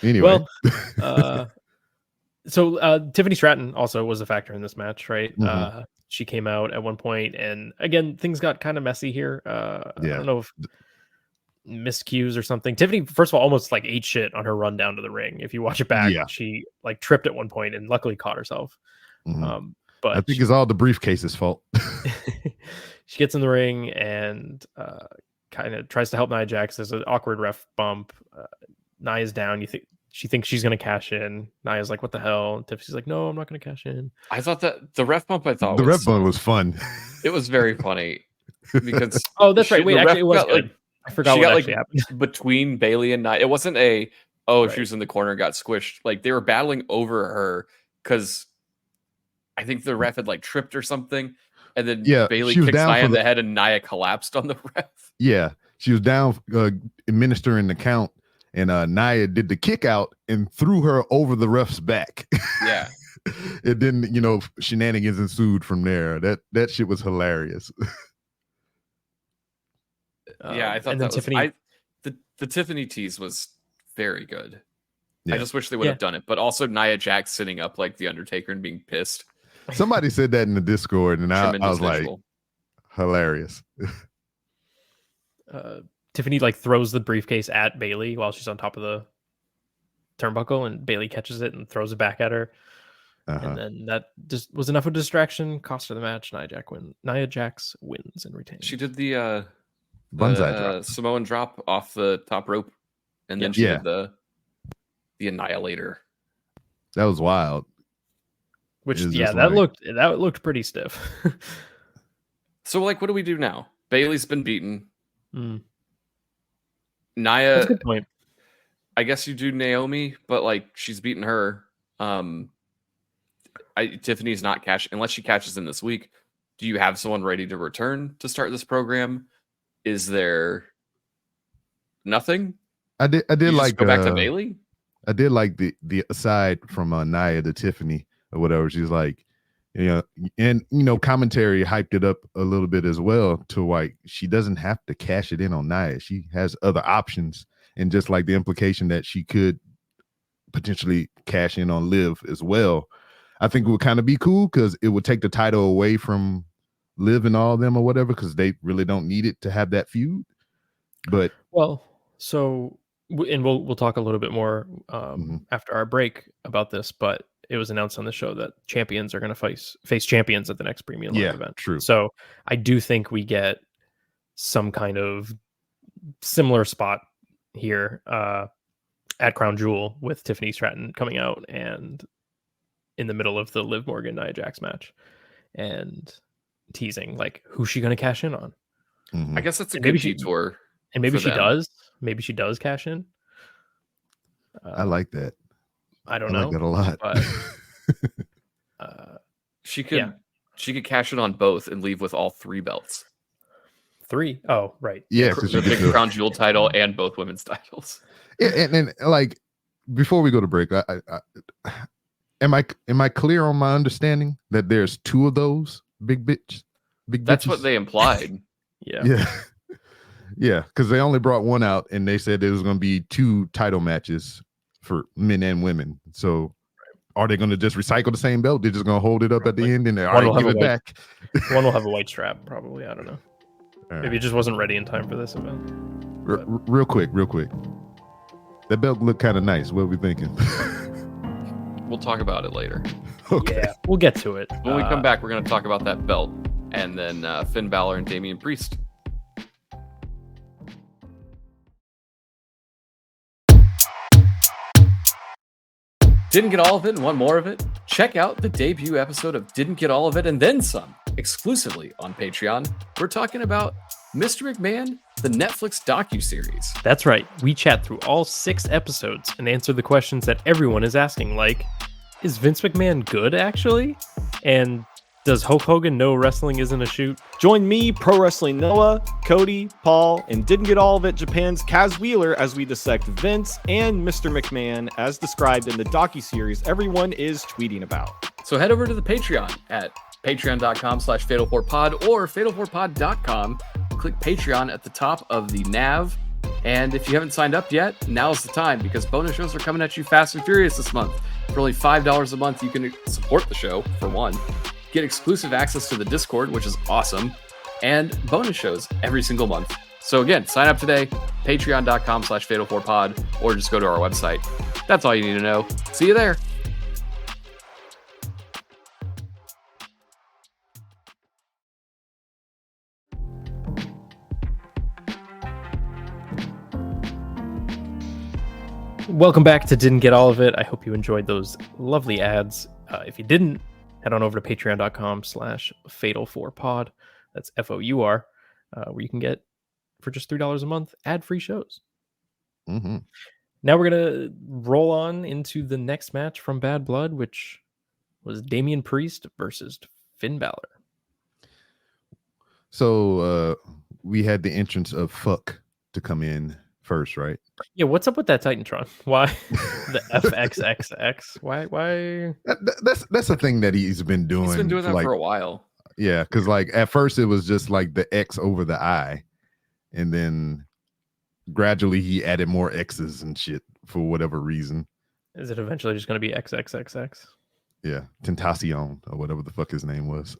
Speaker 5: Anyway,
Speaker 4: so Tiffany Stratton also was a factor in this match, right?
Speaker 5: Mm-hmm.
Speaker 4: She came out at one point, and again, things got kind of messy here. I don't know if missed cues or something. Tiffany, first of all, almost like ate shit on her run down to the ring. If you watch it back, she like tripped at one point and luckily caught herself.
Speaker 5: Mm-hmm.
Speaker 4: But
Speaker 5: I think it's all the briefcase's fault.
Speaker 4: She gets in the ring and kind of tries to help Nia Jax. There's an awkward ref bump. Nia's down. She thinks she's going to cash in. Nia's like, what the hell? And Tiffany's like, no, I'm not going to cash in.
Speaker 6: I thought that the ref bump, ref
Speaker 5: bump was fun.
Speaker 6: It was very funny because
Speaker 4: that's right. Wait, actually, it was good. I forgot what actually happened.
Speaker 6: Between Bayley and Nia. It wasn't she was in the corner and got squished. Like they were battling over her because I think the ref had like tripped or something. And then Bayley kicked Nia in the head and Nia collapsed on the ref. Yeah.
Speaker 5: She was down administering the count. And Nia did the kick out and threw her over the ref's back.
Speaker 6: Yeah.
Speaker 5: And then, shenanigans ensued from there. That shit was hilarious.
Speaker 6: I thought that Tiffany... the Tiffany tease was very good. Yeah. I just wish they would have done it. But also Nia Jax sitting up like the Undertaker and being pissed.
Speaker 5: Somebody said that in the Discord, and I was visual. Like, hilarious.
Speaker 4: Tiffany like throws the briefcase at Bayley while she's on top of the turnbuckle, and Bayley catches it and throws it back at her. And then that just was enough of a distraction, cost her the match. Nia Jax wins and retains.
Speaker 6: She did the
Speaker 5: Banzai drop.
Speaker 6: Samoan drop off the top rope, and then she did the Annihilator.
Speaker 5: That was wild.
Speaker 4: Which that looked pretty stiff.
Speaker 6: So like, what do we do now? Bayley's been beaten.
Speaker 4: Mm.
Speaker 6: Nia,
Speaker 4: that's a good point.
Speaker 6: I guess you do Naomi, but like she's beaten her. Tiffany's not cash unless she catches in this week. Do you have someone ready to return to start this program? Is there nothing?
Speaker 5: I did like
Speaker 6: go back to Bayley.
Speaker 5: I did like the aside from Nia to Tiffany or whatever. She's like, and commentary hyped it up a little bit as well to like she doesn't have to cash it in on Nia. She has other options, and just like the implication that she could potentially cash in on Liv as well. I think it would kind of be cool because it would take the title away from Liv and all of them or whatever, because they really don't need it to have that feud. But
Speaker 4: we'll talk a little bit more after our break about this, but it was announced on the show that champions are going to face champions at the next premium live event.
Speaker 5: True.
Speaker 4: So I do think we get some kind of similar spot here at Crown Jewel with Tiffany Stratton coming out and in the middle of the Liv Morgan Nia Jax match and teasing like who's she going to cash in on.
Speaker 6: I guess that's a good detour.
Speaker 4: And maybe she does. Maybe she does cash in.
Speaker 5: I like that.
Speaker 4: I don't know.
Speaker 5: I like that a lot.
Speaker 6: But, she could cash in on both and leave with all 3 belts.
Speaker 4: 3? Oh, right.
Speaker 5: Yeah,
Speaker 6: the big Crown Jewel title and both women's titles.
Speaker 5: Yeah, and like before we go to break, am I clear on my understanding that there's 2 of those big bitches?
Speaker 6: That's what they implied.
Speaker 4: Yeah.
Speaker 5: Yeah, because they only brought one out and they said there was going to be 2 title matches for men and women. So are they going to just recycle the same belt? They're just going to hold it up at the end and give it back.
Speaker 4: One will have a white strap, probably. I don't know.
Speaker 5: Right.
Speaker 4: Maybe it just wasn't ready in time for this event.
Speaker 5: Real quick. That belt looked kind of nice. What are we thinking?
Speaker 6: We'll talk about it later.
Speaker 5: Okay.
Speaker 4: Yeah, we'll get to it.
Speaker 6: When we come back, we're going to talk about that belt and then Finn Balor and Damian Priest. Didn't get all of it and want more of it? Check out the debut episode of Didn't Get All of It and Then Some, exclusively on Patreon. We're talking about Mr. McMahon, the Netflix docuseries.
Speaker 4: That's right. We chat through all 6 episodes and answer the questions that everyone is asking, like, is Vince McMahon good, actually? And does Hulk Hogan know wrestling isn't a shoot?
Speaker 7: Join me, Pro Wrestling Noah, Cody, Paul, and Didn't Get All of It Japan's Kaz Wheeler as we dissect Vince and Mr. McMahon as described in the docuseries everyone is tweeting about.
Speaker 6: So head over to the Patreon at patreon.com/fatal4pod or fatal4pod.com. Click Patreon at the top of the nav. And if you haven't signed up yet, now's the time because bonus shows are coming at you fast and furious this month. For only $5 a month, you can support the show, for one. Get exclusive access to the Discord, which is awesome, and bonus shows every single month. So again, sign up today, patreon.com/fatal4pod, or just go to our website. That's all you need to know. See you there.
Speaker 4: Welcome back to Didn't Get All of It. I hope you enjoyed those lovely ads. If you didn't, head on over to patreon.com/fatal4pod. That's FOUR, where you can get, for just $3 a month, ad-free shows.
Speaker 5: Mm-hmm.
Speaker 4: Now we're going to roll on into the next match from Bad Blood, which was Damian Priest versus Finn Balor.
Speaker 5: So we had the entrance of Fuck to come in first, right?
Speaker 4: Yeah, what's up with that Titantron? Why the FXXX? Why?
Speaker 5: That's a thing that he's been doing.
Speaker 6: He's been doing that for a while.
Speaker 5: Yeah, because like at first it was just like the X over the I, and then gradually he added more X's and shit for whatever reason.
Speaker 4: Is it eventually just going to be XXXX?
Speaker 5: Yeah, Tentacion or whatever the fuck his name was.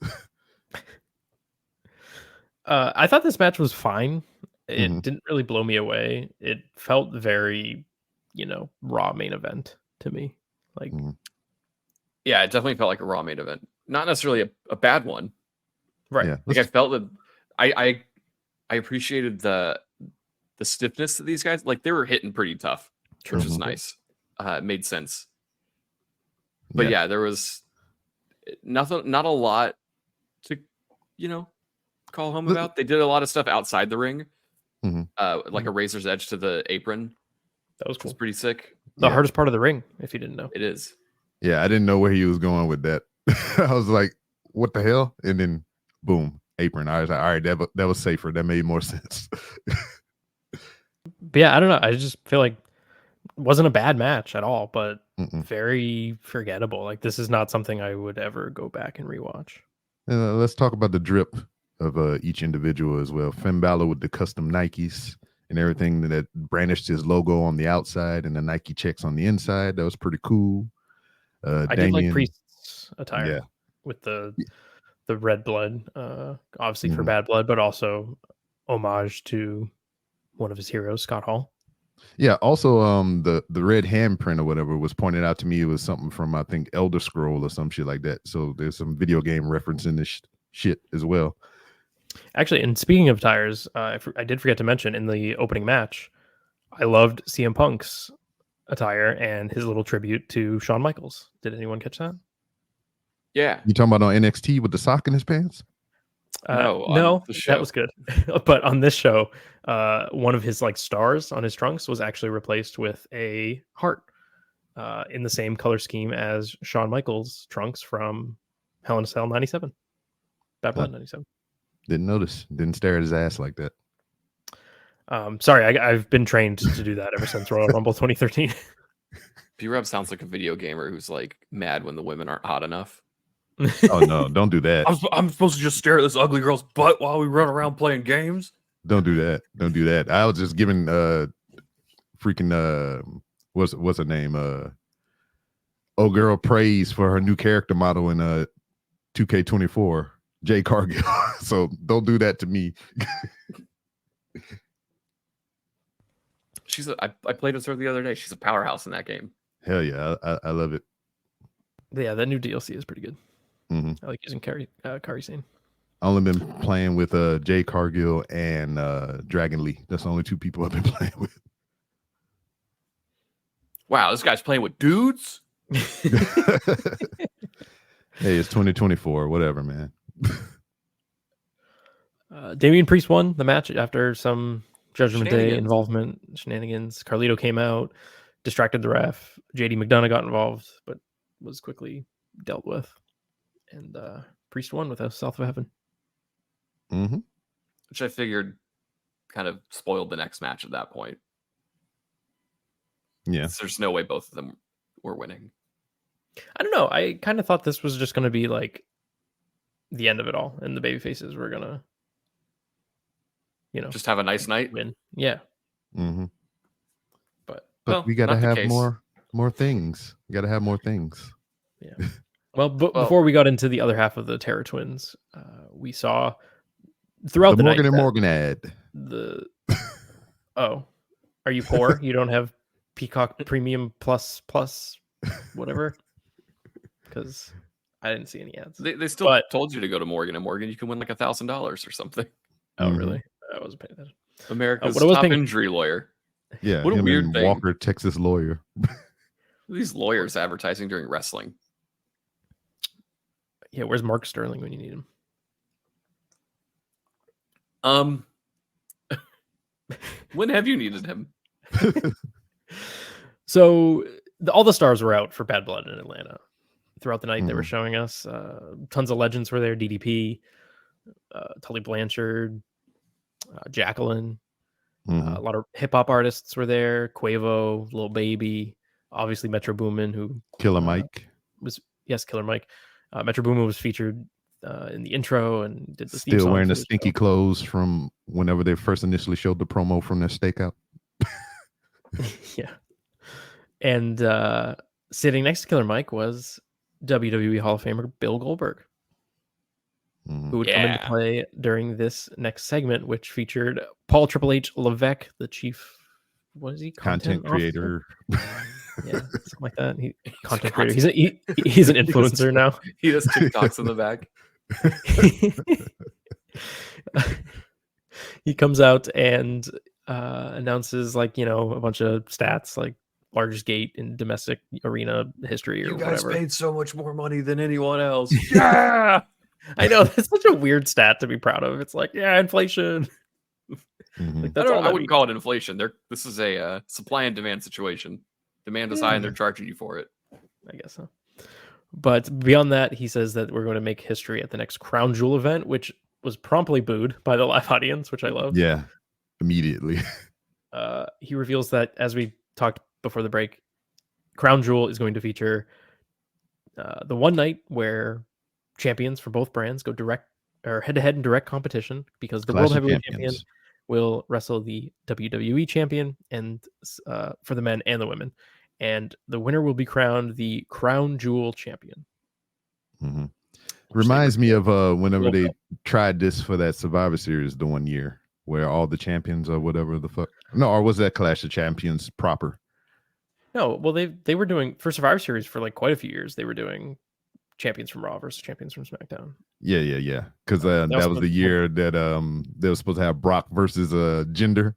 Speaker 4: I thought this match was fine. It didn't really blow me away. It felt very, Raw main event to me. Like,
Speaker 6: yeah, it definitely felt like a Raw main event. Not necessarily a bad one,
Speaker 4: right?
Speaker 5: Yeah,
Speaker 6: like I felt that I appreciated the stiffness of these guys. Like they were hitting pretty tough, which was nice. It made sense. But yeah, there was not a lot to call home about. They did a lot of stuff outside the ring. Like a razor's edge to the apron.
Speaker 4: That was cool.
Speaker 6: It's pretty sick.
Speaker 4: The hardest part of the ring, if you didn't know.
Speaker 6: It is.
Speaker 5: Yeah, I didn't know where he was going with that. I was like, what the hell? And then boom, apron. I was like, all right, that was safer. That made more sense.
Speaker 4: But yeah, I don't know. I just feel like wasn't a bad match at all, but
Speaker 5: Mm-mm.
Speaker 4: very forgettable. Like, this is not something I would ever go back and rewatch.
Speaker 5: Let's talk about the drip of each individual as well. Finn Balor with the custom Nikes and everything that brandished his logo on the outside and the Nike checks on the inside. That was pretty cool.
Speaker 4: I did like Priest's attire with the red blood, obviously for Bad Blood, but also homage to one of his heroes, Scott Hall.
Speaker 5: Yeah, also the red handprint or whatever was pointed out to me. It was something from, I think, Elder Scroll or some shit like that. So there's some video game reference in this shit as well.
Speaker 4: Actually, and speaking of tires, I did forget to mention in the opening match, I loved CM Punk's attire and his little tribute to Shawn Michaels. Did anyone catch that?
Speaker 6: Yeah.
Speaker 5: You talking about on NXT with the sock in his pants?
Speaker 4: No, that was good. But on this show, one of his like stars on his trunks was actually replaced with a heart in the same color scheme as Shawn Michaels' trunks from Hell in a Cell 97. Bad Blood 97.
Speaker 5: Didn't notice. Didn't stare at his ass like that.
Speaker 4: Sorry, I've been trained to do that ever since Royal Rumble 2013.
Speaker 6: P-Rob sounds like a video gamer who's like mad when the women aren't hot enough.
Speaker 5: Oh no, don't do that.
Speaker 6: I'm supposed to just stare at this ugly girl's butt while we run around playing games?
Speaker 5: Don't do that. Don't do that. I was just giving freaking what's her name? Girl praise for her new character model in 2K24, Jay Cargill. So don't do that to me.
Speaker 6: I played with her the other day. She's a powerhouse in that game.
Speaker 5: Hell yeah, I love it.
Speaker 4: Yeah, that new DLC is pretty good.
Speaker 5: Mm-hmm.
Speaker 4: I like using Kari Sane.
Speaker 5: I only been playing with Jay Cargill and Dragon Lee. That's the only two people I've been playing with.
Speaker 6: Wow, this guy's playing with dudes?
Speaker 5: Hey, it's 2024. Whatever, man.
Speaker 4: Damian Priest won the match after some Judgment Day involvement, shenanigans. Carlito came out, distracted the ref. JD McDonough got involved, but was quickly dealt with. And Priest won with a South of Heaven.
Speaker 5: Mm-hmm.
Speaker 6: Which I figured kind of spoiled the next match at that point.
Speaker 5: Yeah.
Speaker 6: There's no way both of them were winning.
Speaker 4: I don't know. I kind of thought this was just going to be like the end of it all, and the baby faces were going to,
Speaker 6: just have a nice night.
Speaker 4: Win. Yeah.
Speaker 5: Mm-hmm.
Speaker 6: But
Speaker 5: we got to have more things. We got to have more things.
Speaker 4: Yeah. Well, before we got into the other half of the Terror Twins, we saw throughout the
Speaker 5: Morgan
Speaker 4: night
Speaker 5: and Morgan ad.
Speaker 4: Oh, are you poor? You don't have Peacock Premium plus whatever? Because I didn't see any ads.
Speaker 6: They still told you to go to Morgan and Morgan. You can win like $1,000 or something.
Speaker 4: Oh, really? I wasn't paying attention.
Speaker 6: America's top injury lawyer.
Speaker 5: Yeah,
Speaker 6: what a weird thing.
Speaker 5: Walker, Texas lawyer.
Speaker 6: These lawyers advertising during wrestling.
Speaker 4: Yeah, where's Mark Sterling when you need
Speaker 6: him? When have you needed him?
Speaker 4: So all the stars were out for Bad Blood in Atlanta. Throughout the night, they were showing us tons of legends were there. DDP, Tully Blanchard, Jacqueline. A lot of hip hop artists were there. Quavo, Lil Baby, obviously Metro Boomin, who
Speaker 5: Killer Mike
Speaker 4: Killer Mike. Metro Boomin was featured in the intro and did the
Speaker 5: still wearing the stinky clothes from whenever they first initially showed the promo from their stakeout.
Speaker 4: Yeah, and sitting next to Killer Mike was WWE Hall of Famer Bill Goldberg, who would come into play during this next segment, which featured Paul Triple H Levesque, the chief. What is he?
Speaker 5: Content creator.
Speaker 4: Yeah, something like that. Content creator. He's an influencer now.
Speaker 6: He does TikToks in the back.
Speaker 4: He comes out and announces a bunch of stats, like largest gate in domestic arena history or whatever. You guys
Speaker 6: paid so much more money than anyone else.
Speaker 4: Yeah, I know, that's such a weird stat to be proud of. It's like, inflation.
Speaker 5: Mm-hmm.
Speaker 6: I wouldn't call it inflation. This is a supply and demand situation. Demand is high and they're charging you for it.
Speaker 4: I guess so. But beyond that, he says that we're going to make history at the next Crown Jewel event, which was promptly booed by the live audience, which I love.
Speaker 5: Yeah, immediately.
Speaker 4: He reveals that, as we talked before the break, Crown Jewel is going to feature the one night where champions for both brands go direct or head-to-head in direct competition, because the World Heavyweight Champion will wrestle the WWE Champion, and for the men and the women, and the winner will be crowned the Crown Jewel Champion.
Speaker 5: Mm-hmm. Reminds me of whenever they tried this for that Survivor Series the one year, where all the champions or whatever the fuck. No, or was that Clash of Champions proper?
Speaker 4: No, well they were doing for Survivor Series for like quite a few years. They were doing champions from Raw versus champions from SmackDown.
Speaker 5: Yeah. Because that was the year that they were supposed to have Brock versus Jinder.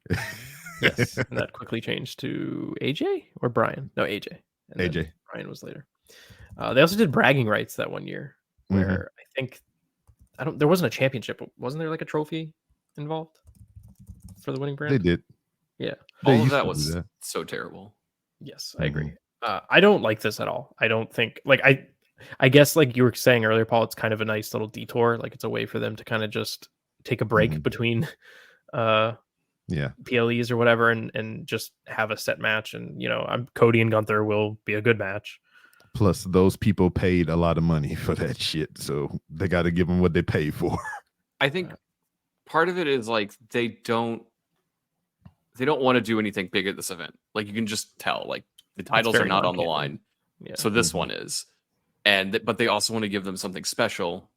Speaker 4: Yes, and that quickly changed to AJ or Brian. No, AJ. And
Speaker 5: AJ.
Speaker 4: Brian was later. They also did bragging rights that one year, where I think there wasn't a championship. Wasn't there like a trophy involved for the winning brand?
Speaker 5: They did.
Speaker 4: Yeah.
Speaker 6: All of that was so terrible.
Speaker 4: Yes, I agree. I don't like this at all. I don't think I guess like you were saying earlier, Paul, it's kind of a nice little detour. Like it's a way for them to kind of just take a break between PLEs or whatever, and just have a set match. And Cody and Gunther will be a good match.
Speaker 5: Plus, those people paid a lot of money for that shit, so they got to give them what they paid for.
Speaker 6: I think part of it is like they don't want to do anything big at this event. Like you can just tell, like the titles are not on the line. Yeah. So this one is, but they also want to give them something special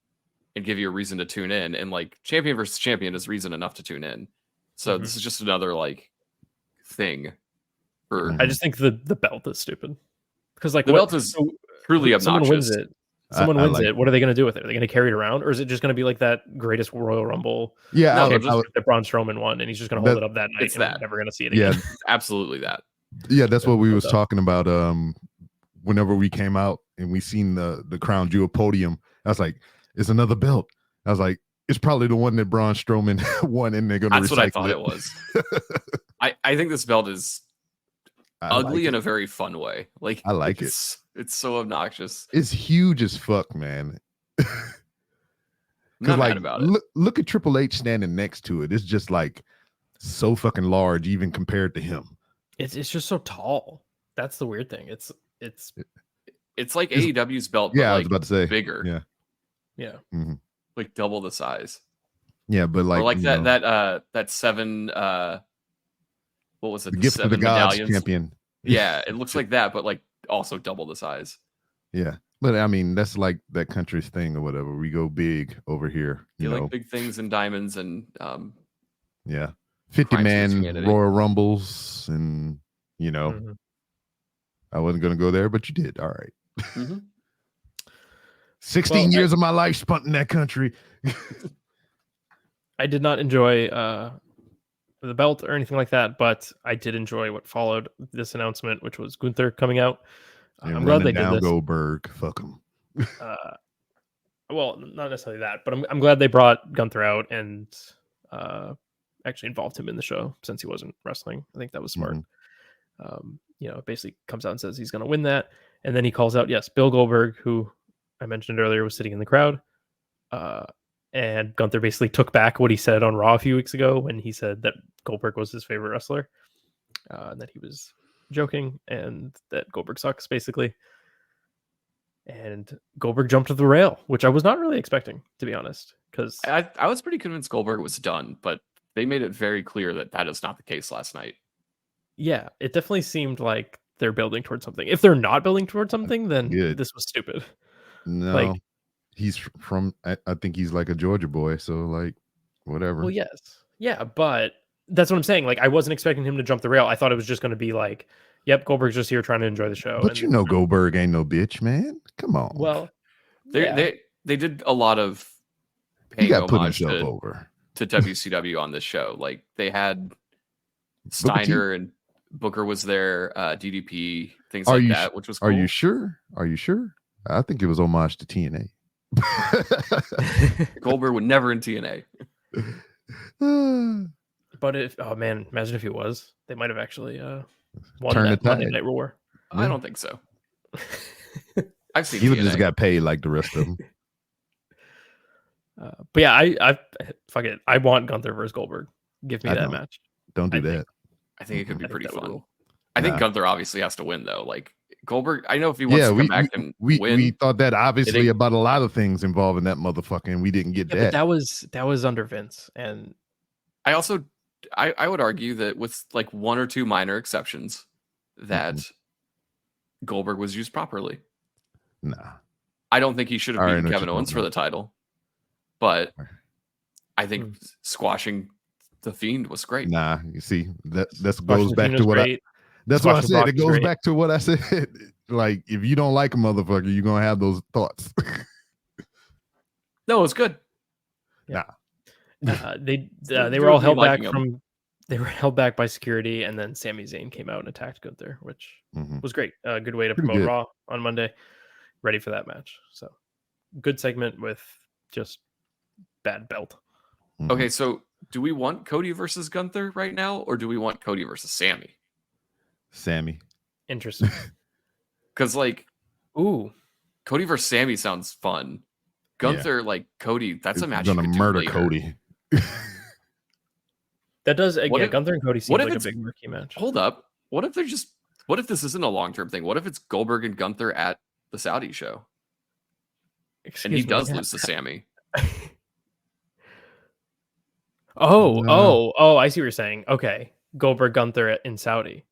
Speaker 6: and give you a reason to tune in. And like champion versus champion is reason enough to tune in. So this is just another like thing.
Speaker 4: I just think the belt is stupid, because like
Speaker 6: the belt is truly obnoxious.
Speaker 4: Someone wins it. What are they going to do with it? Are they going to carry it around, or is it just going to be like that greatest Royal Rumble?
Speaker 5: Yeah,
Speaker 4: that Braun Strowman won, and he's just going to hold it up that night. It's that. We're never going to see it again.
Speaker 5: Yeah,
Speaker 6: absolutely that.
Speaker 5: Yeah, that's what we was talking about. Whenever we came out and we seen the Crown Jewel podium, I was like, "It's another belt." I was like, "It's probably the one that Braun Strowman won," and they're going to.
Speaker 6: That's what I thought it was. I think this belt is ugly in a very fun way. Like
Speaker 5: I like it.
Speaker 6: It's so obnoxious.
Speaker 5: It's huge as fuck, man.
Speaker 6: Not mad about it.
Speaker 5: Look at Triple H standing next to it. It's just like so fucking large, even compared to him.
Speaker 4: It's just so tall. That's the weird thing. It's
Speaker 6: like AEW's belt.
Speaker 5: Yeah,
Speaker 6: but
Speaker 5: I was about to say
Speaker 6: bigger.
Speaker 4: Yeah.
Speaker 5: Mm-hmm.
Speaker 6: Like double the size.
Speaker 5: Yeah, but like,
Speaker 6: or like that seven. What was it?
Speaker 5: The Gift of the Gods champion.
Speaker 6: Yeah, it looks like that, but like also double the size.
Speaker 5: Yeah, but I mean that's like that country's thing or whatever. We go big over here. You know,
Speaker 6: like big things and diamonds and
Speaker 5: 50-man Royal Rumbles, and I wasn't gonna go there, but you did. All right. 16 years of my life spent in that country.
Speaker 4: I did not enjoy the belt or anything like that, but I did enjoy what followed this announcement, which was Gunther coming out. I'm glad they did this.
Speaker 5: Goldberg, fuck him.
Speaker 4: Well, not necessarily that, but I'm glad they brought Gunther out and actually involved him in the show since he wasn't wrestling. I think that was smart. It basically comes out and says he's going to win that, and then he calls out, Bill Goldberg, who I mentioned earlier was sitting in the crowd. And Gunther basically took back what he said on Raw a few weeks ago when he said that Goldberg was his favorite wrestler, and that he was joking and that Goldberg sucks, basically. And Goldberg jumped to the rail, which I was not really expecting, to be honest, because
Speaker 6: I was pretty convinced Goldberg was done, but they made it very clear that is not the case last night. Yeah,
Speaker 4: it definitely seemed like they're building towards something. If they're not building towards something, then this was stupid.
Speaker 5: No. He's from, I think he's like a Georgia boy, so like whatever.
Speaker 4: Well, yes. Yeah, but that's what I'm saying. Like, I wasn't expecting him to jump the rail. I thought it was just going to be like, yep, Goldberg's just here trying to enjoy the show.
Speaker 5: But Goldberg ain't no bitch, man. Come on.
Speaker 4: Well,
Speaker 6: they did a lot of paying homage
Speaker 5: over
Speaker 6: to WCW on this show. Like, they had Steiner and Booker was there, DDP, things like that, which was cool.
Speaker 5: Are you sure? I think it was homage to TNA.
Speaker 6: Goldberg would never in TNA.
Speaker 4: But imagine if he was. They might have actually won that Monday Night War.
Speaker 6: I don't think so. I've seen
Speaker 5: he
Speaker 6: TNA.
Speaker 5: Just got paid like the rest of them.
Speaker 4: But yeah, I fuck it. I want Gunther versus Goldberg. Give me that match.
Speaker 5: Don't do that.
Speaker 6: I think it could be pretty fun. I think Gunther obviously has to win though. Like Goldberg, I know if he wants to come back and win.
Speaker 5: We thought that obviously about a lot of things involving that motherfucker, and we didn't get that.
Speaker 4: But that was under Vince, and
Speaker 6: I also I would argue that with like one or two minor exceptions, that Goldberg was used properly.
Speaker 5: Nah,
Speaker 6: I don't think he should have beaten Kevin Owens for the title, but I think squashing the Fiend was great.
Speaker 5: Nah, you see that goes back to what that's what I said. It goes back to what I said. Like, if you don't like a motherfucker, you're gonna have those thoughts.
Speaker 6: No, it was good.
Speaker 5: Nah.
Speaker 4: They were all held back they were held back by security, and then Sami Zayn came out and attacked Gunther, which was great. A good way to promote Raw on Monday. Ready for that match. So good segment with just bad belt.
Speaker 6: Okay, so do we want Cody versus Gunther right now, or do we want Cody versus Sami?
Speaker 5: Sami.
Speaker 4: Interesting.
Speaker 6: Because like, Cody versus Sami sounds fun. Gunther, like Cody, that's a match.
Speaker 5: Gonna murder Cody.
Speaker 4: That does. Gunther and Cody seem like a big murky match.
Speaker 6: Hold up. What if this isn't a long-term thing? What if it's Goldberg and Gunther at the Saudi show? And he does lose to Sami.
Speaker 4: Oh, I see what you're saying. Okay. Goldberg, Gunther in Saudi.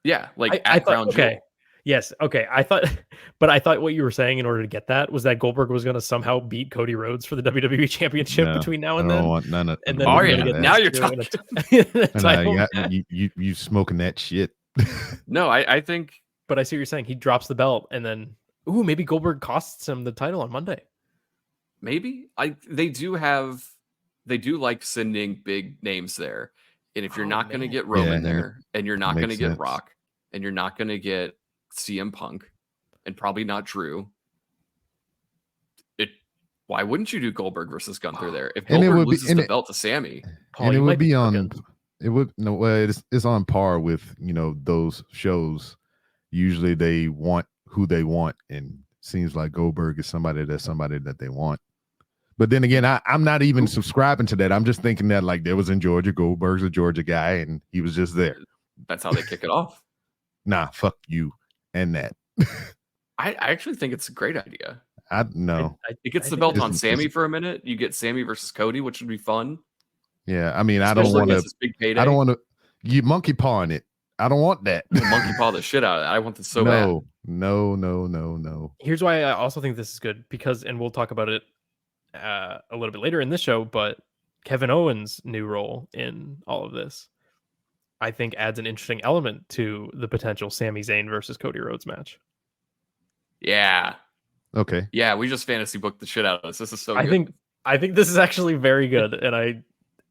Speaker 6: Yeah, like at Crown Jewel.
Speaker 4: Okay. Yes. Okay. I thought what you were saying in order to get that was that Goldberg was going to somehow beat Cody Rhodes for the WWE Championship between now and then.
Speaker 5: Want none of,
Speaker 4: and then
Speaker 6: now you're talking.
Speaker 5: You smoking that shit.
Speaker 6: No, I think.
Speaker 4: But I see what you're saying. He drops the belt, and then maybe Goldberg costs him the title on Monday.
Speaker 6: Maybe they do like sending big names there, and if you're not going to get Roman there, and you're not going to get Rock, and you're not going to get CM Punk, and probably not Drew, why wouldn't you do Goldberg versus Gunther there? If Goldberg loses the belt to Sami,
Speaker 5: and it would be on. It would it's on par with those shows. Usually they want who they want, and seems like Goldberg is somebody that they want. But then again, I'm not even subscribing to that. I'm just thinking that like there was in Georgia, Goldberg's a Georgia guy, and he was just there.
Speaker 6: That's how they kick it off.
Speaker 5: Nah, fuck you and that.
Speaker 6: I actually think it's a great idea. It gets the belt on Sami for a minute. You get Sami versus Cody, which would be fun.
Speaker 5: Yeah, I mean, I don't want to. You monkey pawing it. I don't want that.
Speaker 6: Monkey paw the shit out of it. I want this so bad.
Speaker 5: No.
Speaker 4: Here's why I also think this is good because, and we'll talk about it a little bit later in this show, but Kevin Owens' new role in all of this, I think, adds an interesting element to the potential Sami Zayn versus Cody Rhodes match.
Speaker 6: Yeah.
Speaker 5: Okay.
Speaker 6: Yeah, we just fantasy booked the shit out of this. This is so good.
Speaker 4: I think this is actually very good, and I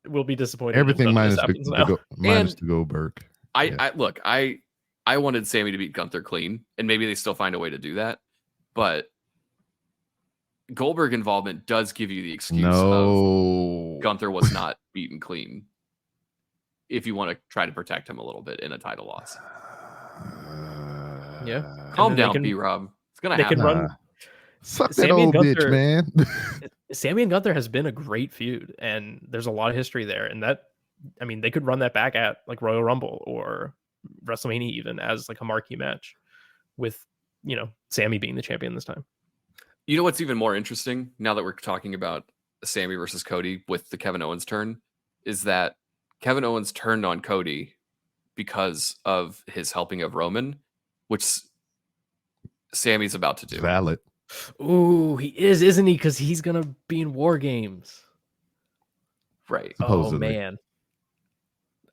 Speaker 4: will be disappointed.
Speaker 5: Everything minus the Goldberg.
Speaker 6: I wanted Sami to beat Gunther clean, and maybe they still find a way to do that, but Goldberg involvement does give you the excuse of Gunther was not beaten clean if you want to try to protect him a little bit in a title loss. Calm down, B-Rob. It's going to happen.
Speaker 5: Fuck that old bitch, man.
Speaker 4: Sami and Gunther has been a great feud, and there's a lot of history there. And they could run that back at like Royal Rumble or WrestleMania even as like a marquee match with, Sami being the champion this time.
Speaker 6: You know what's even more interesting now that we're talking about Sami versus Cody with the Kevin Owens turn is that Kevin Owens turned on Cody because of his helping of Roman, which Sami's about to do.
Speaker 5: Valid.
Speaker 4: Ooh, he is, isn't he? Because he's going to be in War Games.
Speaker 6: Right.
Speaker 5: Supposedly.
Speaker 4: Oh, man.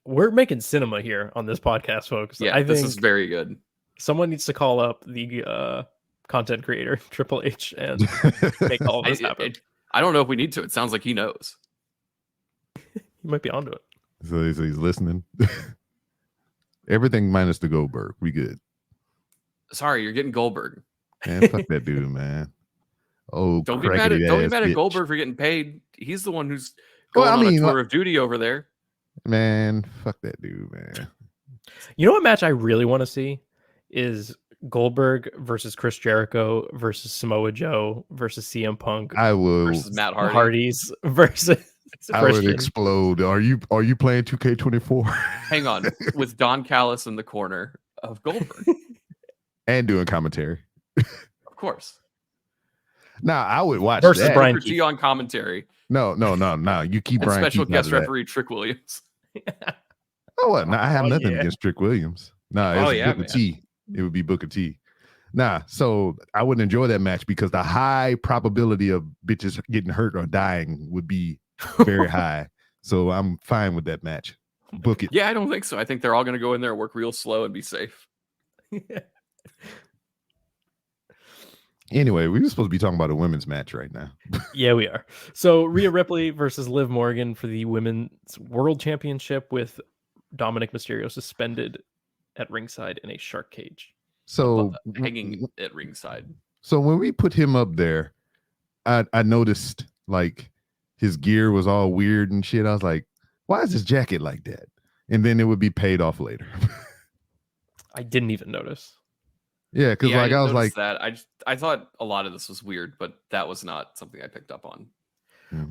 Speaker 4: We're making cinema here on this podcast, folks.
Speaker 6: Yeah, this is very good.
Speaker 4: Someone needs to call up the content creator, Triple H, and make all of this happen.
Speaker 6: I don't know if we need to. It sounds like he knows.
Speaker 4: He might be onto it.
Speaker 5: So he's listening. Everything minus the Goldberg. We good.
Speaker 6: Sorry, you're getting Goldberg.
Speaker 5: Man, fuck that dude, man. Oh,
Speaker 6: don't be mad at Goldberg for getting paid. He's the one who's going on a tour of duty over there.
Speaker 5: Man, fuck that dude, man.
Speaker 4: You know what match I really want to see is Goldberg versus Chris Jericho versus Samoa Joe versus CM Punk.
Speaker 6: Versus Matt
Speaker 4: Hardy's versus
Speaker 5: I would explode. Are you playing 2K24?
Speaker 6: Hang on. With Don Callis in the corner of Goldberg.
Speaker 5: And doing commentary.
Speaker 6: Of course.
Speaker 5: Now I would watch
Speaker 4: Versus
Speaker 5: that.
Speaker 4: Brian
Speaker 6: Booker T on commentary.
Speaker 5: No. You keep
Speaker 6: And
Speaker 5: Brian
Speaker 6: special
Speaker 5: Keith out
Speaker 6: guest
Speaker 5: of that.
Speaker 6: referee Trick Williams.
Speaker 5: Oh, what? Nah, I have nothing
Speaker 4: yeah.
Speaker 5: against Trick Williams. Nah, it's Booker
Speaker 6: man.
Speaker 5: T. It would be Booker T. Nah, so I wouldn't enjoy that match because the high probability of bitches getting hurt or dying would be very high. So I'm fine with that match. Book it.
Speaker 6: Yeah, I don't think so. I think they're all going to go in there, work real slow, and be safe.
Speaker 5: Anyway, we were supposed to be talking about a women's match right now.
Speaker 4: Yeah, we are. So Rhea Ripley versus Liv Morgan for the Women's World Championship with Dominik Mysterio suspended at ringside in a shark cage.
Speaker 5: So
Speaker 6: Hanging at ringside.
Speaker 5: So when we put him up there, I noticed like his gear was all weird and shit. I was like, why is his jacket like that? And then it would be paid off later.
Speaker 4: I didn't even notice.
Speaker 5: Yeah, because like I was like
Speaker 6: that. I thought a lot of this was weird, but that was not something I picked up on.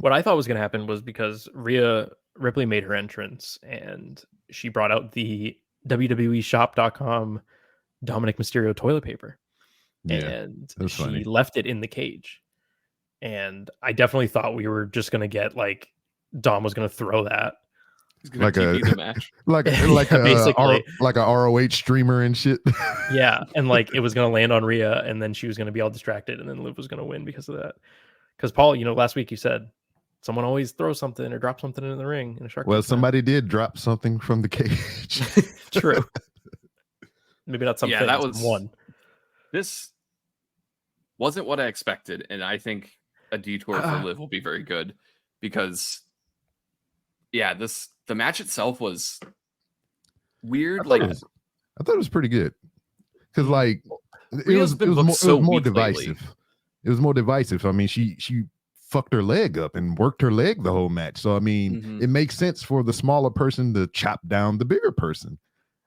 Speaker 4: What I thought was going to happen was because Rhea Ripley made her entrance and she brought out the WWE Shop.com Dominik Mysterio toilet paper, and she
Speaker 5: funny.
Speaker 4: left it in the cage. And I definitely thought we were just going to get like Dom was going to throw that.
Speaker 6: He's going to TV the match.
Speaker 5: like
Speaker 4: basically
Speaker 5: like a ROH streamer and shit.
Speaker 4: Yeah, and like it was going to land on Rhea, and then she was going to be all distracted, and then Liv was going to win because of that. Because Paul, last week you said someone always throws something or drops something in the ring in a shark.
Speaker 5: Well, somebody did drop something from the cage.
Speaker 4: True. Maybe not something.
Speaker 6: Yeah, that was
Speaker 4: one.
Speaker 6: This wasn't what I expected, and I think a detour for Liv will be very good because, yeah, the match itself was weird. I
Speaker 5: thought it was pretty good because like it was more divisive.
Speaker 6: Lately.
Speaker 5: It was more divisive. I mean, she fucked her leg up and worked her leg the whole match. So I mean, it makes sense for the smaller person to chop down the bigger person.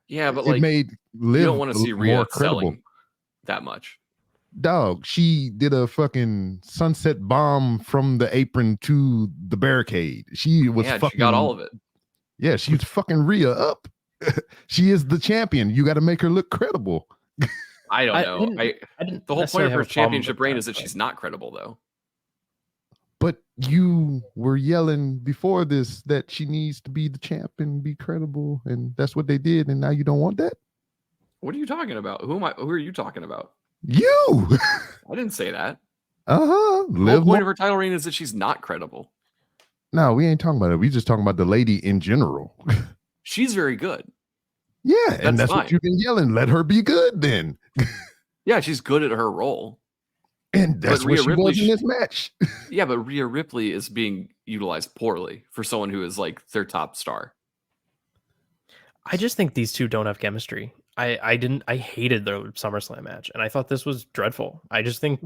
Speaker 6: Yeah, but
Speaker 5: it made Liv
Speaker 6: you don't want to see Rhea
Speaker 5: more credible.
Speaker 6: selling that much.
Speaker 5: Dog, she did a fucking sunset bomb from the apron to the barricade. She was fucking.
Speaker 6: She got all of it.
Speaker 5: Yeah, she's fucking Rhea up. She is the champion. You got to make her look credible.
Speaker 6: I don't know. The whole point of her championship reign is that she's not credible, though.
Speaker 5: But you were yelling before this that she needs to be the champ and be credible, and that's what they did. And now you don't want that?
Speaker 6: What are you talking about? Who are you talking about?
Speaker 5: You.
Speaker 6: I didn't say that.
Speaker 5: The
Speaker 6: whole point of her title reign is that she's not credible.
Speaker 5: No, we ain't talking about it. We just talking about the lady in general.
Speaker 6: She's very good.
Speaker 5: Yeah, and that's what you've been yelling. Let her be good then.
Speaker 6: Yeah, she's good at her role.
Speaker 5: And that's what she was in this match.
Speaker 6: Yeah, but Rhea Ripley is being utilized poorly for someone who is like their top star.
Speaker 4: I just think these two don't have chemistry. I hated their SummerSlam match, and I thought this was dreadful. I just think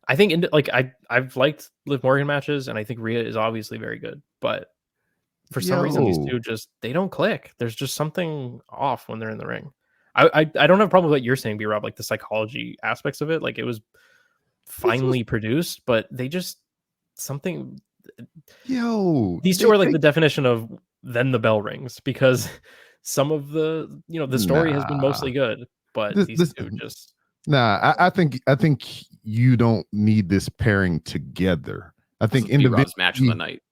Speaker 4: I've liked Liv Morgan matches, and I think Rhea is obviously very good, but for some reason these two they don't click. There's just something off when they're in the ring. I don't have a problem with what you're saying, B-Rob, like the psychology aspects of it. Like it was finely produced, but they just something. These two are like the definition of then the bell rings, because some of the story has been mostly good, but these two just.
Speaker 5: I think you don't need this pairing together. I think individual
Speaker 6: match of the night.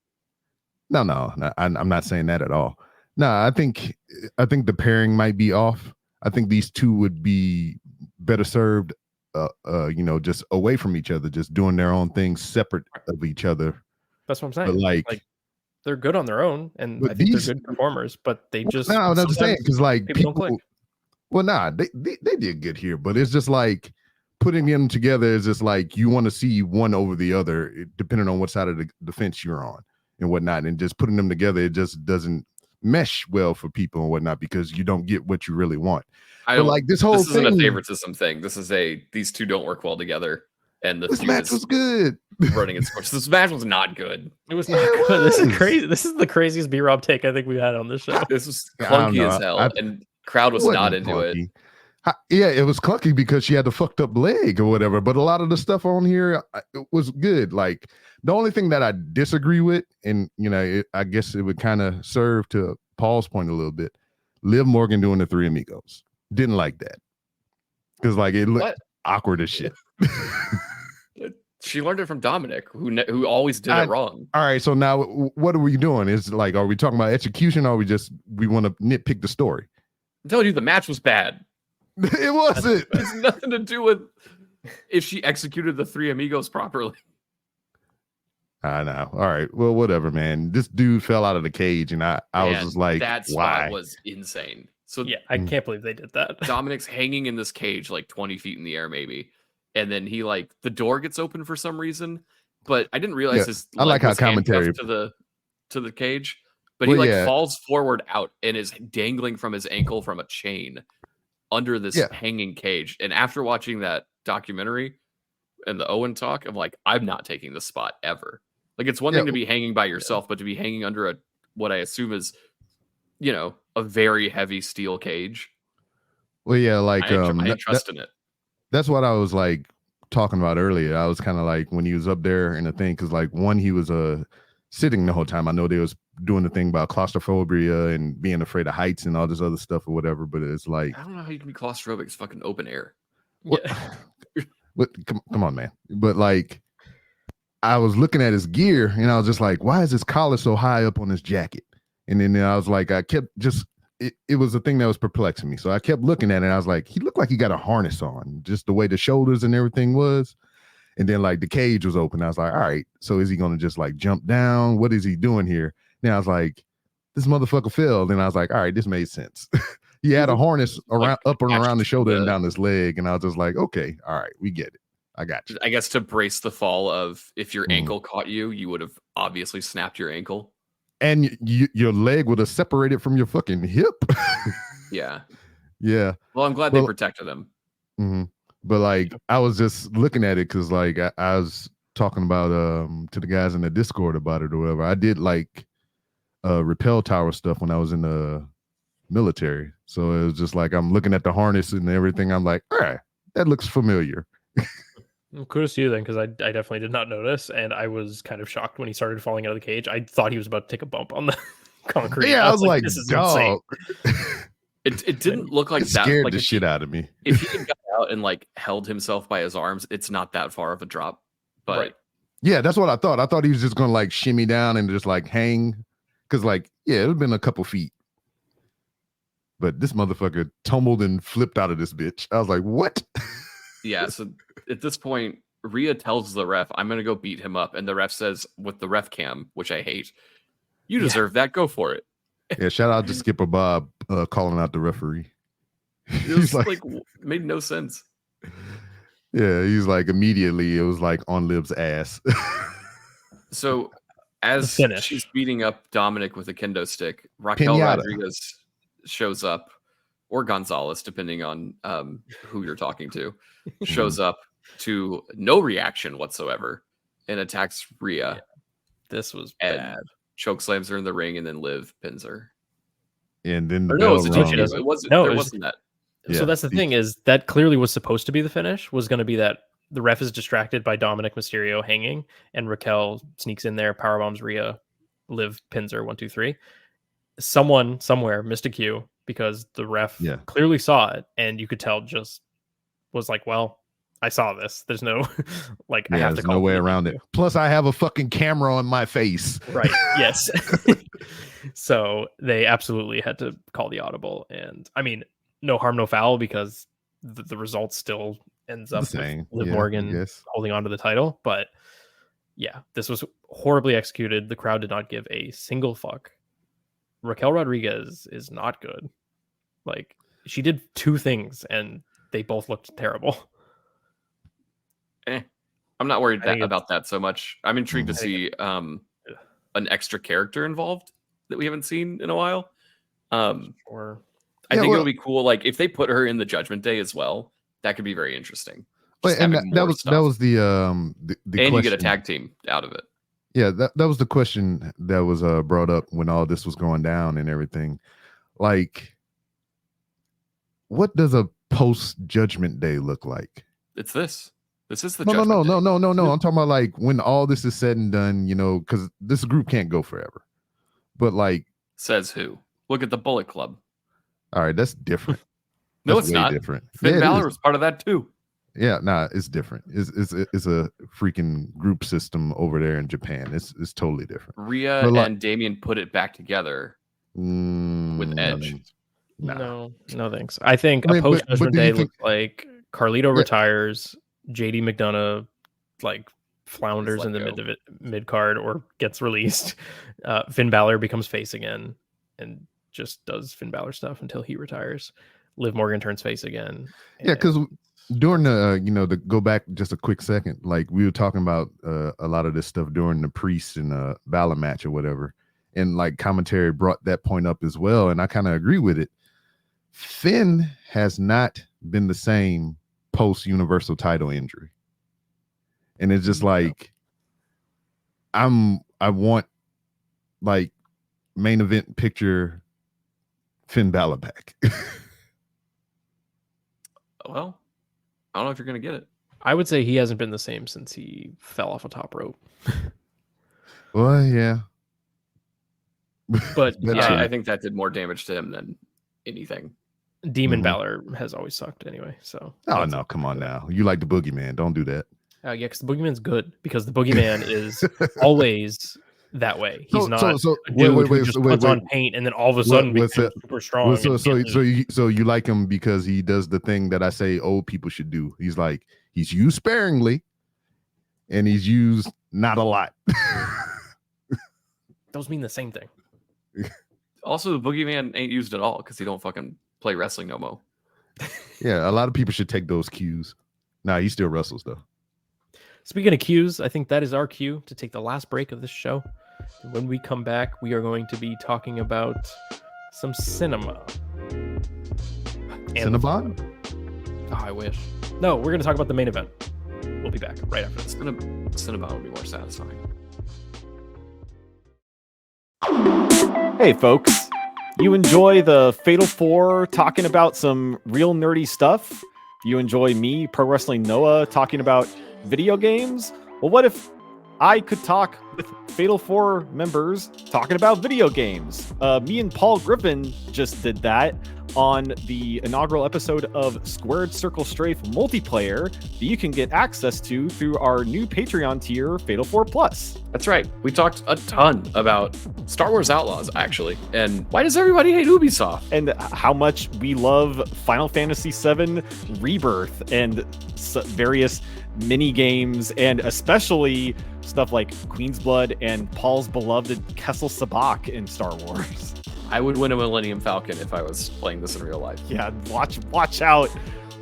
Speaker 5: No, I'm not saying that at all. No, I think the pairing might be off. I think these two would be better served, just away from each other, just doing their own things separate of each other.
Speaker 4: That's what I'm saying.
Speaker 5: But like
Speaker 4: they're good on their own, and I think they're good performers, but they just.
Speaker 5: No, I'm saying because like
Speaker 4: people don't click.
Speaker 5: Well, they did good here, but it's just like putting them together is just like you want to see one over the other, depending on what side of the fence you're on and whatnot, and just putting them together, it just doesn't mesh well for people and whatnot because you don't get what you really want. This
Speaker 6: isn't a favoritism thing. This is these two don't work well together, and
Speaker 5: this match was good.
Speaker 6: Running its course. This match was not good.
Speaker 4: It was not good. This is crazy. This is the craziest B-Rob take I think we've had on this show.
Speaker 6: This was clunky as hell, and crowd was not into
Speaker 5: clunky.
Speaker 6: it.
Speaker 5: Yeah, it was clunky because she had the fucked up leg or whatever. But a lot of the stuff on here it was good. Like the only thing that I disagree with, and I guess it would kind of serve to Paul's point a little bit. Liv Morgan doing the Three Amigos. Didn't like that because like it looked awkward as shit.
Speaker 6: She learned it from Dominik, who always did it wrong.
Speaker 5: All right, so now what are we doing? Is like, are we talking about execution, or we want to nitpick the story?
Speaker 6: I'm telling you, the match was bad.
Speaker 5: It wasn't.
Speaker 6: It's nothing to do with if she executed the Three Amigos properly.
Speaker 5: I know. All right, well, whatever, man. This dude fell out of the cage, and I was just like,
Speaker 6: that
Speaker 5: why?
Speaker 6: spot was insane. So
Speaker 4: yeah, I can't believe they did that.
Speaker 6: Dominik's hanging in this cage like 20 feet in the air, maybe. And then he like the door gets open for some reason, but I didn't realize his
Speaker 5: I like how commentary
Speaker 6: to the cage, but he falls forward out and is dangling from his ankle from a chain under this hanging cage. And after watching that documentary and the Owen talk, I'm like, I'm not taking this spot ever. Like, it's one thing to be hanging by yourself, but to be hanging under what I assume is, a very heavy steel cage.
Speaker 5: Well, yeah, like
Speaker 6: I ain't trusting it.
Speaker 5: That's what I was like talking about earlier. I was kind of like when he was up there in the thing, because like he was sitting the whole time. I know they was doing the thing about claustrophobia and being afraid of heights and all this other stuff or whatever. But it's like,
Speaker 6: I don't know how you can be claustrophobic. It's fucking open air.
Speaker 5: What, come on, man. But like, I was looking at his gear and I was just like, why is his collar so high up on his jacket? And then I was like, I kept just. It was a thing that was perplexing me. So I kept looking at it and I was like, he looked like he got a harness on, just the way the shoulders and everything was. And then like the cage was open. I was like, all right, so is he going to just like jump down? What is he doing here? Then I was like, this motherfucker fell. Then I was like, all right, this made sense. He had a harness up and around the shoulder and down his leg. And I was just like, okay, all right, we get it. I got you.
Speaker 6: I guess to brace the fall of if your ankle caught you, you would have obviously snapped your ankle.
Speaker 5: And your leg would have separated from your fucking hip.
Speaker 6: Yeah.
Speaker 5: Yeah.
Speaker 6: Well, I'm glad they protected him.
Speaker 5: Mm-hmm. But like, I was just looking at it because like I was talking about to the guys in the Discord about it or whatever. I did like rappel tower stuff when I was in the military. So it was just like I'm looking at the harness and everything. I'm like, all right, that looks familiar.
Speaker 4: Well, kudos to you then, because I definitely did not notice, and I was kind of shocked when he started falling out of the cage. I thought he was about to take a bump on the concrete.
Speaker 5: Yeah, I was like,
Speaker 4: this is
Speaker 5: dog.
Speaker 6: It didn't look like
Speaker 5: it
Speaker 6: that.
Speaker 5: Scared
Speaker 6: like
Speaker 5: the shit out of me.
Speaker 6: If he had got out and like held himself by his arms, it's not that far of a drop. But
Speaker 5: yeah, that's what I thought. I thought he was just gonna like shimmy down and just like hang, because like it would have been a couple feet. But this motherfucker tumbled and flipped out of this bitch. I was like, what?
Speaker 6: Yeah, so at this point, Rhea tells the ref, I'm going to go beat him up. And the ref says, with the ref cam, which I hate, you deserve that. Go for it.
Speaker 5: Yeah, shout out to Skipper Bob calling out the referee.
Speaker 6: It was like made no sense.
Speaker 5: Yeah, he's like, immediately, it was like on Liv's ass.
Speaker 6: So as she's beating up Dominik with a kendo stick, Raquel Rodriguez shows up, or Gonzalez, depending on who you're talking to, shows up to no reaction whatsoever and attacks Rhea.
Speaker 4: Yeah, this was bad.
Speaker 6: Choke slams her in the ring, and then Liv pins her.
Speaker 5: And then the
Speaker 6: it wasn't that.
Speaker 4: So that's the thing, is that clearly was supposed to be the finish, was going to be that the ref is distracted by Dominik Mysterio hanging, and Raquel sneaks in there, powerbombs Rhea, Liv pins her 1, 2, 3. Someone somewhere missed a cue, because the ref clearly saw it, and you could tell just was like, well, I saw this. There's no I have to call
Speaker 5: no way around it. Plus, I have a fucking camera on my face.
Speaker 4: Right. Yes. So they absolutely had to call the audible, and I mean, no harm, no foul, because the result still ends up with Liv Morgan holding on to the title. But yeah, this was horribly executed. The crowd did not give a single fuck. Raquel Rodriguez is not good. Like, she did 2 things and they both looked terrible.
Speaker 6: I'm not worried about that so much. I'm intrigued to see an extra character involved that we haven't seen in a while. I think it'll be cool. Like, if they put her in the Judgment Day as well, that could be very interesting.
Speaker 5: And that was the
Speaker 6: and
Speaker 5: question.
Speaker 6: You get a tag team out of it.
Speaker 5: Yeah, that was the question that was brought up when all this was going down and everything. Like, what does a post Judgment Day look like?
Speaker 6: It's this. This is the
Speaker 5: no.
Speaker 6: Day.
Speaker 5: I'm talking about like when all this is said and done, because this group can't go forever. But like,
Speaker 6: says who? Look at the Bullet Club.
Speaker 5: All right, that's different.
Speaker 6: No,
Speaker 5: That's
Speaker 6: it's
Speaker 5: way
Speaker 6: not.
Speaker 5: different.
Speaker 6: Finn
Speaker 5: Yeah, it
Speaker 6: Balor
Speaker 5: is.
Speaker 6: was part of that too.
Speaker 5: Yeah, nah, it's different. It's a freaking group system over there in Japan. It's totally different.
Speaker 6: Rhea
Speaker 5: But, like-
Speaker 6: and Damian put it back together with Edge.
Speaker 5: Nah.
Speaker 4: No thanks. I think
Speaker 5: I mean,
Speaker 4: a post Judgment
Speaker 5: do you
Speaker 4: Day
Speaker 5: think-
Speaker 4: looks like Carlito retires, JD McDonough like flounders in the mid card or gets released. Finn Balor becomes face again and just does Finn Balor stuff until he retires. Liv Morgan turns face again.
Speaker 5: Yeah, because during the the go back just a quick second, like we were talking about a lot of this stuff during the Priest and Balor match or whatever, and like commentary brought that point up as well, and I kind of agree with it. Finn has not been the same post Universal title injury, and it's just like I want like main event picture Finn Balor back.
Speaker 6: Well, I don't know if you're going to get it.
Speaker 4: I would say he hasn't been the same since he fell off a top rope.
Speaker 5: Well, yeah.
Speaker 4: But
Speaker 5: That's
Speaker 6: Yeah,
Speaker 5: true.
Speaker 6: I think that did more damage to him than anything.
Speaker 4: Demon
Speaker 5: Mhm.
Speaker 4: Balor has always sucked anyway. So
Speaker 5: Oh no, come on now. You like the Boogeyman. Don't do that.
Speaker 4: yeah, because the Boogeyman's good because the Boogeyman is always that way. He's not a dude who just puts on paint and then all of a sudden
Speaker 5: What's
Speaker 4: becomes
Speaker 5: that?
Speaker 4: super strong.
Speaker 5: So you like him because he does the thing that I say old people should do. He's used sparingly and he's used not a lot.
Speaker 4: those mean the same thing.
Speaker 6: Also, the Boogeyman ain't used at all because he don't fucking play wrestling no more.
Speaker 5: Yeah, a lot of people should take those cues. Nah, he still wrestles though.
Speaker 4: Speaking of cues, I think that is our cue to take the last break of this show. And when we come back, we are going to be talking about some cinema. And
Speaker 5: Cinnabon?
Speaker 4: Oh, I wish. No, we're going to talk about the main event. We'll be back right after this.
Speaker 6: Cinnabon would be more satisfying.
Speaker 7: Hey, folks. You enjoy the Fatal Four talking about some real nerdy stuff? You enjoy me, Pro Wrestling Noah, talking about video games? Well, what if I could talk with Fatal Four members talking about video games? Me and Paul Griffin just did that on the inaugural episode of Squared Circle Strafe multiplayer that you can get access to through our new Patreon tier, Fatal 4 Plus.
Speaker 6: That's right. We talked a ton about Star Wars Outlaws, actually. And why does everybody hate Ubisoft?
Speaker 7: And how much we love Final Fantasy VII Rebirth and various mini games, and especially stuff like Queen's Blood and Paul's beloved Kessel Sabak in Star Wars.
Speaker 6: I would win a Millennium Falcon if I was playing this in real life.
Speaker 7: Yeah, watch out,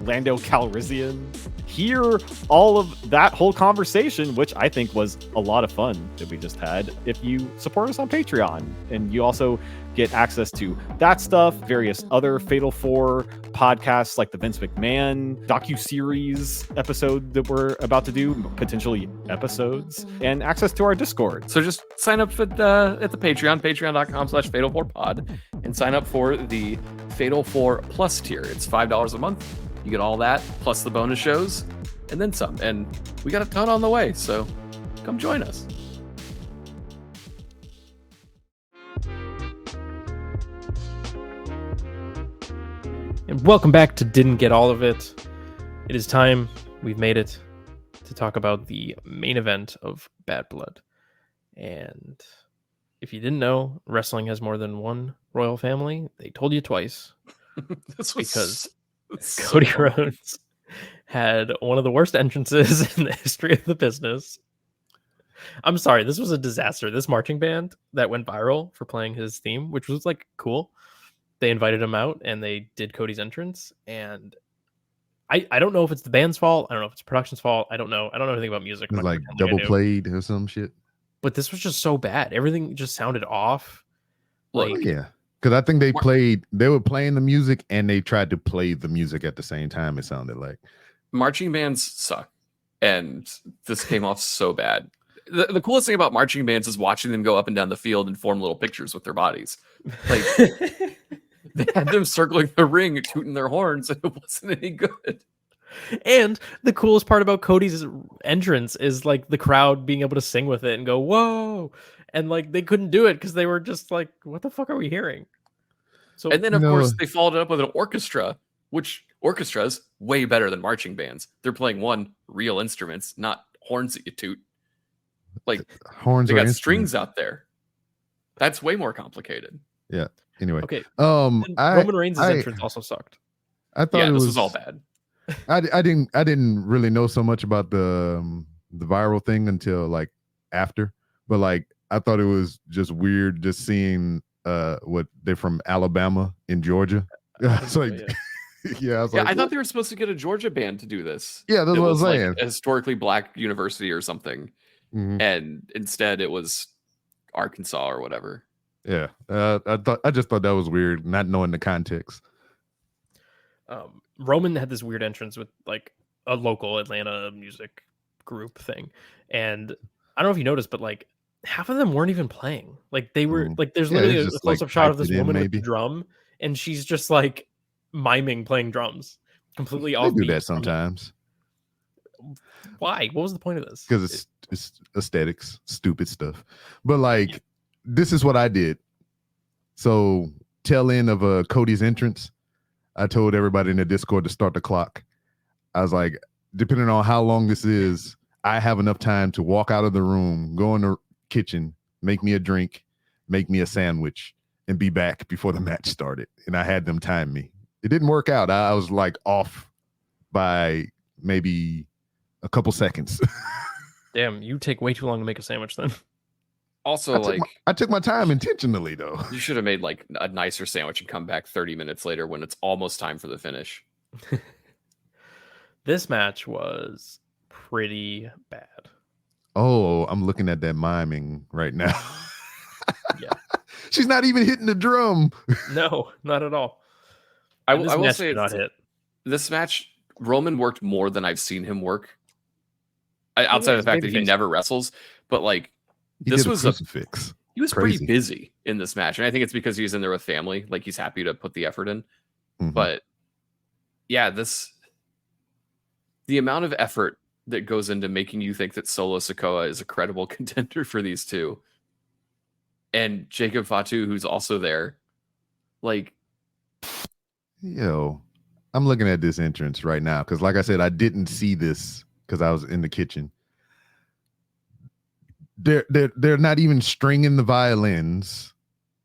Speaker 7: Lando Calrissian. Hear all of that whole conversation, which I think was a lot of fun that we just had, if you support us on Patreon. And you also get access to that stuff, various other Fatal 4 podcasts like the Vince McMahon docuseries episode that we're about to do, potentially episodes, and access to our Discord.
Speaker 6: So just sign up at the Patreon, patreon.com/Fatal4Pod, and sign up for the Fatal 4 Plus tier. It's $5 a month. You get all that, plus the bonus shows, and then some. And we got a ton on the way, so come join us.
Speaker 4: And welcome back to Didn't Get All of It. It is time, we've made it, to talk about the main event of Bad Blood. And if you didn't know, wrestling has more than one royal family. They told you twice. Because Cody Rhodes had one of the worst entrances in the history of the business. I'm sorry, this was a disaster. This marching band that went viral for playing his theme, which was like cool. They invited him out and they did Cody's entrance. And I don't know if it's the band's fault. I don't know if it's production's fault. I don't know. I don't know anything about music.
Speaker 5: It was like double played or some shit.
Speaker 4: But this was just so bad. Everything just sounded off.
Speaker 5: Like, yeah. Because I think they were playing the music and they tried to play the music at the same time, it sounded like.
Speaker 6: Marching bands suck. And this came off so bad. The coolest thing about marching bands is watching them go up and down the field and form little pictures with their bodies. Like, they had them circling the ring, tooting their horns, and it wasn't any good.
Speaker 4: And the coolest part about Cody's entrance is like the crowd being able to sing with it and go, whoa. And like they couldn't do it because they were just like, what the fuck are we hearing? So,
Speaker 6: and then, of course, they followed it up with an orchestra which orchestras way better than marching bands. They're playing real instruments, not horns that you toot. Like
Speaker 5: Horns
Speaker 6: they
Speaker 5: are
Speaker 6: got
Speaker 5: instruments.
Speaker 6: strings out there. That's way more complicated.
Speaker 5: Yeah. Anyway.
Speaker 4: Okay.
Speaker 5: Roman
Speaker 4: Reigns' entrance also sucked.
Speaker 5: I thought
Speaker 6: this was all bad.
Speaker 5: I didn't really know so much about the viral thing until like after, but like I thought it was just weird just seeing what they're from Alabama in Georgia. It's like I was like,
Speaker 6: I thought they were supposed to get a Georgia band to do this.
Speaker 5: Yeah, that's what I was saying.
Speaker 6: Like a historically black university or something.
Speaker 5: Mhm.
Speaker 6: And instead it was Arkansas or whatever.
Speaker 5: Yeah. I just thought that was weird, not knowing the context.
Speaker 4: Roman had this weird entrance with like a local Atlanta music group thing. And I don't know if you noticed, but like half of them weren't even playing. Like they were like, there's literally a close-up shot of this woman with the drum, and she's just like miming playing drums completely off.
Speaker 5: They do that sometimes.
Speaker 4: Why? What was the point of this?
Speaker 5: Because it's aesthetics, stupid stuff. But like, this is what I did. So tail end of Cody's entrance, I told everybody in the Discord to start the clock. I was like, depending on how long this is, I have enough time to walk out of the room, go in the kitchen, make me a drink, make me a sandwich, and be back before the match started. And I had them time me. It didn't work out. I was like off by maybe a couple seconds.
Speaker 4: Damn, you take way too long to make a sandwich then.
Speaker 6: Also,
Speaker 5: I took my time intentionally, though.
Speaker 6: You should have made like a nicer sandwich and come back 30 minutes later when it's almost time for the finish.
Speaker 4: This match was pretty bad.
Speaker 5: Oh, I'm looking at that miming right now.
Speaker 4: Yeah.
Speaker 5: She's not even hitting the drum.
Speaker 4: No, not at all.
Speaker 6: I will say
Speaker 4: not hit.
Speaker 6: This match, Roman worked more than I've seen him work. Outside of the fact that he never wrestles, but like this was
Speaker 5: crucifix.
Speaker 6: He was pretty busy in this match, and I think it's because he's in there with family. Like he's happy to put the effort in.
Speaker 5: Mm-hmm.
Speaker 6: But yeah, the amount of effort that goes into making you think that Solo Sikoa is a credible contender for these two, and Jacob Fatu, who's also there, like,
Speaker 5: yo, I'm looking at this entrance right now because, like I said, I didn't see this because I was in the kitchen. They're not even stringing the violins.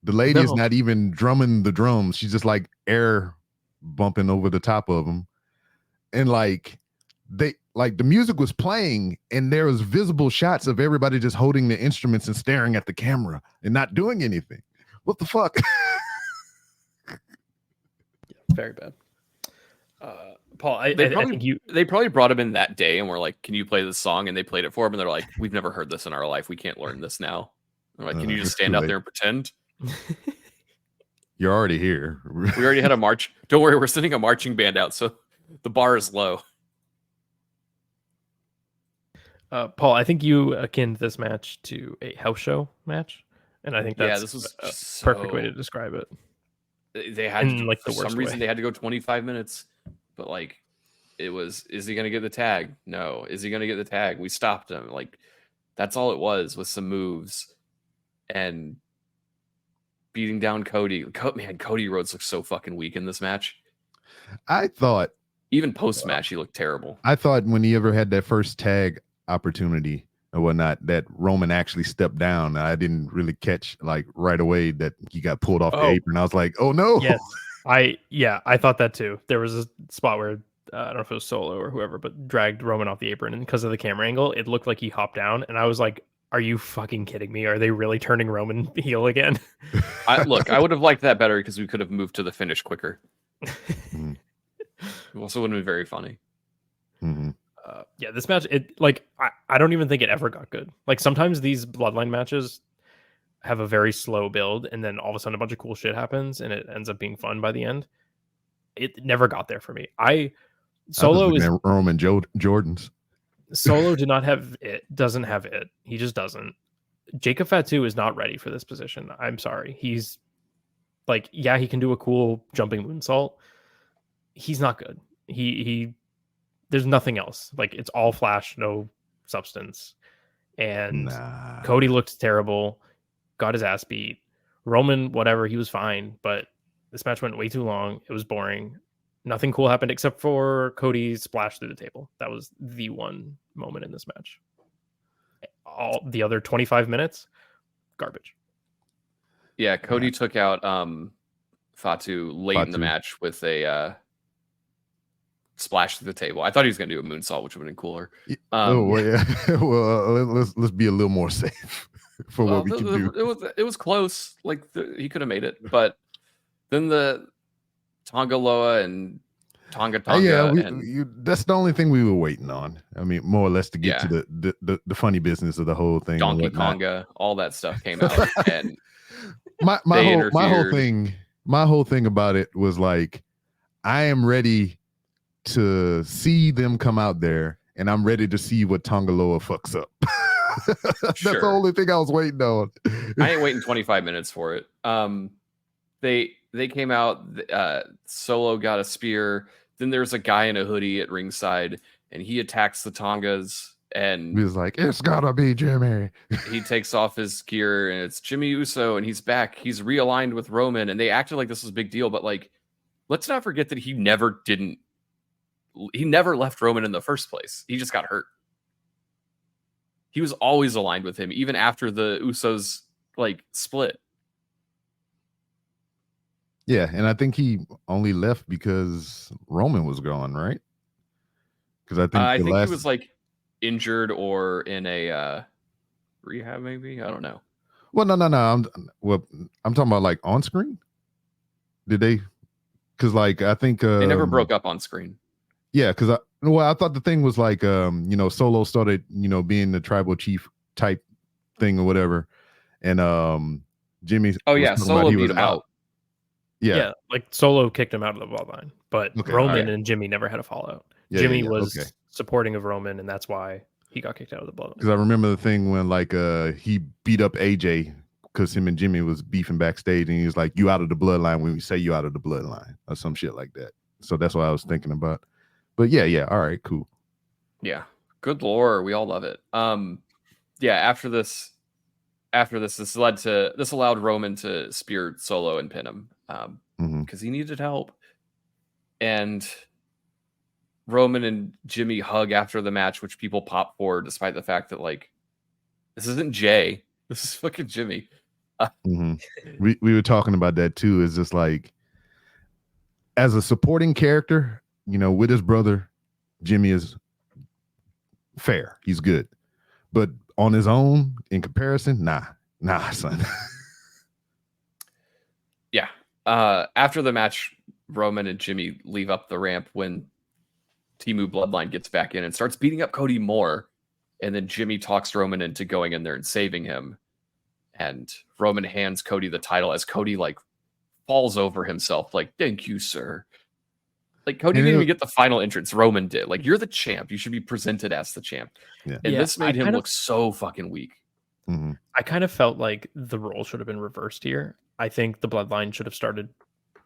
Speaker 5: The lady is not even drumming the drums. She's just like air bumping over the top of them, and like the music was playing, and there was visible shots of everybody just holding the instruments and staring at the camera and not doing anything. What the fuck?
Speaker 4: Very bad. Paul, I think
Speaker 6: they probably brought him in that day and were like, "Can you play this song?" And they played it for him, and they're like, "We've never heard this in our life. We can't learn this now." They're like, "Can you just stand out there and pretend?"
Speaker 5: You're already here.
Speaker 6: We already had a march. Don't worry, we're sending a marching band out, so the bar is low.
Speaker 4: Paul, I think you akin this match to a house show match, and I think that's
Speaker 6: this was
Speaker 4: a perfect way to describe it.
Speaker 6: They had to,
Speaker 4: like
Speaker 6: for some reason they had to go 25 minutes, but like it was, is he going to get the tag? No. Is he going to get the tag? We stopped him. Like that's all it was with some moves and beating down Cody. Man, Cody Rhodes looked so fucking weak in this match.
Speaker 5: I thought
Speaker 6: even post match he looked terrible.
Speaker 5: I thought when he ever had that first tag opportunity or whatnot, that Roman actually stepped down. I didn't really catch like right away that he got pulled off the apron. I was like, oh no.
Speaker 4: Yes. I thought that too. There was a spot where I don't know if it was Solo or whoever, but dragged Roman off the apron, and because of the camera angle, it looked like he hopped down, and I was like, are you fucking kidding me? Are they really turning Roman heel again?
Speaker 6: I would have liked that better because we could have moved to the finish quicker. It also would have been very funny.
Speaker 5: Mm-hmm.
Speaker 4: This match, I don't even think it ever got good. Like sometimes these Bloodline matches have a very slow build, and then all of a sudden a bunch of cool shit happens, and it ends up being fun by the end. It never got there for me. Solo is
Speaker 5: Roman Jordans.
Speaker 4: Solo doesn't have it. He just doesn't. Jacob Fatu is not ready for this position. I'm sorry. He's like, yeah, he can do a cool jumping moonsault. He's not good. He there's nothing else. Like it's all flash, no substance. And Cody looked terrible, got his ass beat. Roman, whatever, he was fine, but this match went way too long. It was boring. nothing cool happened except for Cody's splash through the table. That was the one moment in this match. All the other 25 minutes, garbage.
Speaker 6: Yeah, Cody took out Fatu late in the match with a splash through the table. I thought he was going to do a moonsault, which would have been cooler.
Speaker 5: Well, let's be a little more safe for what we can do.
Speaker 6: It was close. Like he could have made it, but then the Tonga Loa and Tonga.
Speaker 5: That's the only thing we were waiting on. I mean, more or less to get to the funny business of the whole thing.
Speaker 6: Donkey Konga, all that stuff came out, and
Speaker 5: my whole thing about it was like, I am ready to see them come out there, and I'm ready to see what Tonga Loa fucks up. That's the only thing I was waiting on.
Speaker 6: I ain't waiting 25 minutes for it. They came out. Solo got a spear. Then there's a guy in a hoodie at ringside, and he attacks the Tongas. And
Speaker 5: he was like, "It's gotta be Jimmy."
Speaker 6: He takes off his gear, and it's Jimmy Uso, and he's back. He's realigned with Roman, and they acted like this was a big deal. But like, let's not forget that he never left Roman in the first place. He just got hurt. He was always aligned with him, even after the Usos like split.
Speaker 5: Yeah, and I think he only left because Roman was gone, right? Because I think
Speaker 6: he was like injured or in a rehab, maybe. I don't know.
Speaker 5: Well, no. I'm talking about like on screen. Did they? Because like I think
Speaker 6: they never broke up on screen.
Speaker 5: Yeah, because I thought the thing was like Solo started being the tribal chief type thing or whatever, and Jimmy.
Speaker 6: Oh yeah, Solo beat him out.
Speaker 4: Yeah, like Solo kicked him out of the bloodline, but Roman and Jimmy never had a fallout. Jimmy was supporting of Roman, and that's why he got kicked out of the bloodline.
Speaker 5: Because I remember the thing when like he beat up AJ because him and Jimmy was beefing backstage, and he was like, "You out of the bloodline when we say you out of the bloodline," or some shit like that. So that's what I was thinking about. But yeah, all right, cool.
Speaker 6: Yeah, good lore, we all love it. After this allowed Roman to spear Solo and pin him because he needed help. And Roman and Jimmy hug after the match, which people pop for, despite the fact that like this isn't Jay, this is fucking Jimmy.
Speaker 5: We were talking about that too. Is just like, as a supporting character, with his brother, Jimmy is fair. He's good, but on his own, in comparison, nah, son.
Speaker 6: Yeah. After the match, Roman and Jimmy leave up the ramp when Timu Bloodline gets back in and starts beating up Cody more. And then Jimmy talks Roman into going in there and saving him. And Roman hands Cody the title as Cody like falls over himself, like, "Thank you, sir." Like Cody didn't even get the final entrance. Roman did. Like, you're the champ. You should be presented as the champ. Yeah. And this made him look so fucking weak.
Speaker 4: I kind of felt like the role should have been reversed here. I think the Bloodline should have started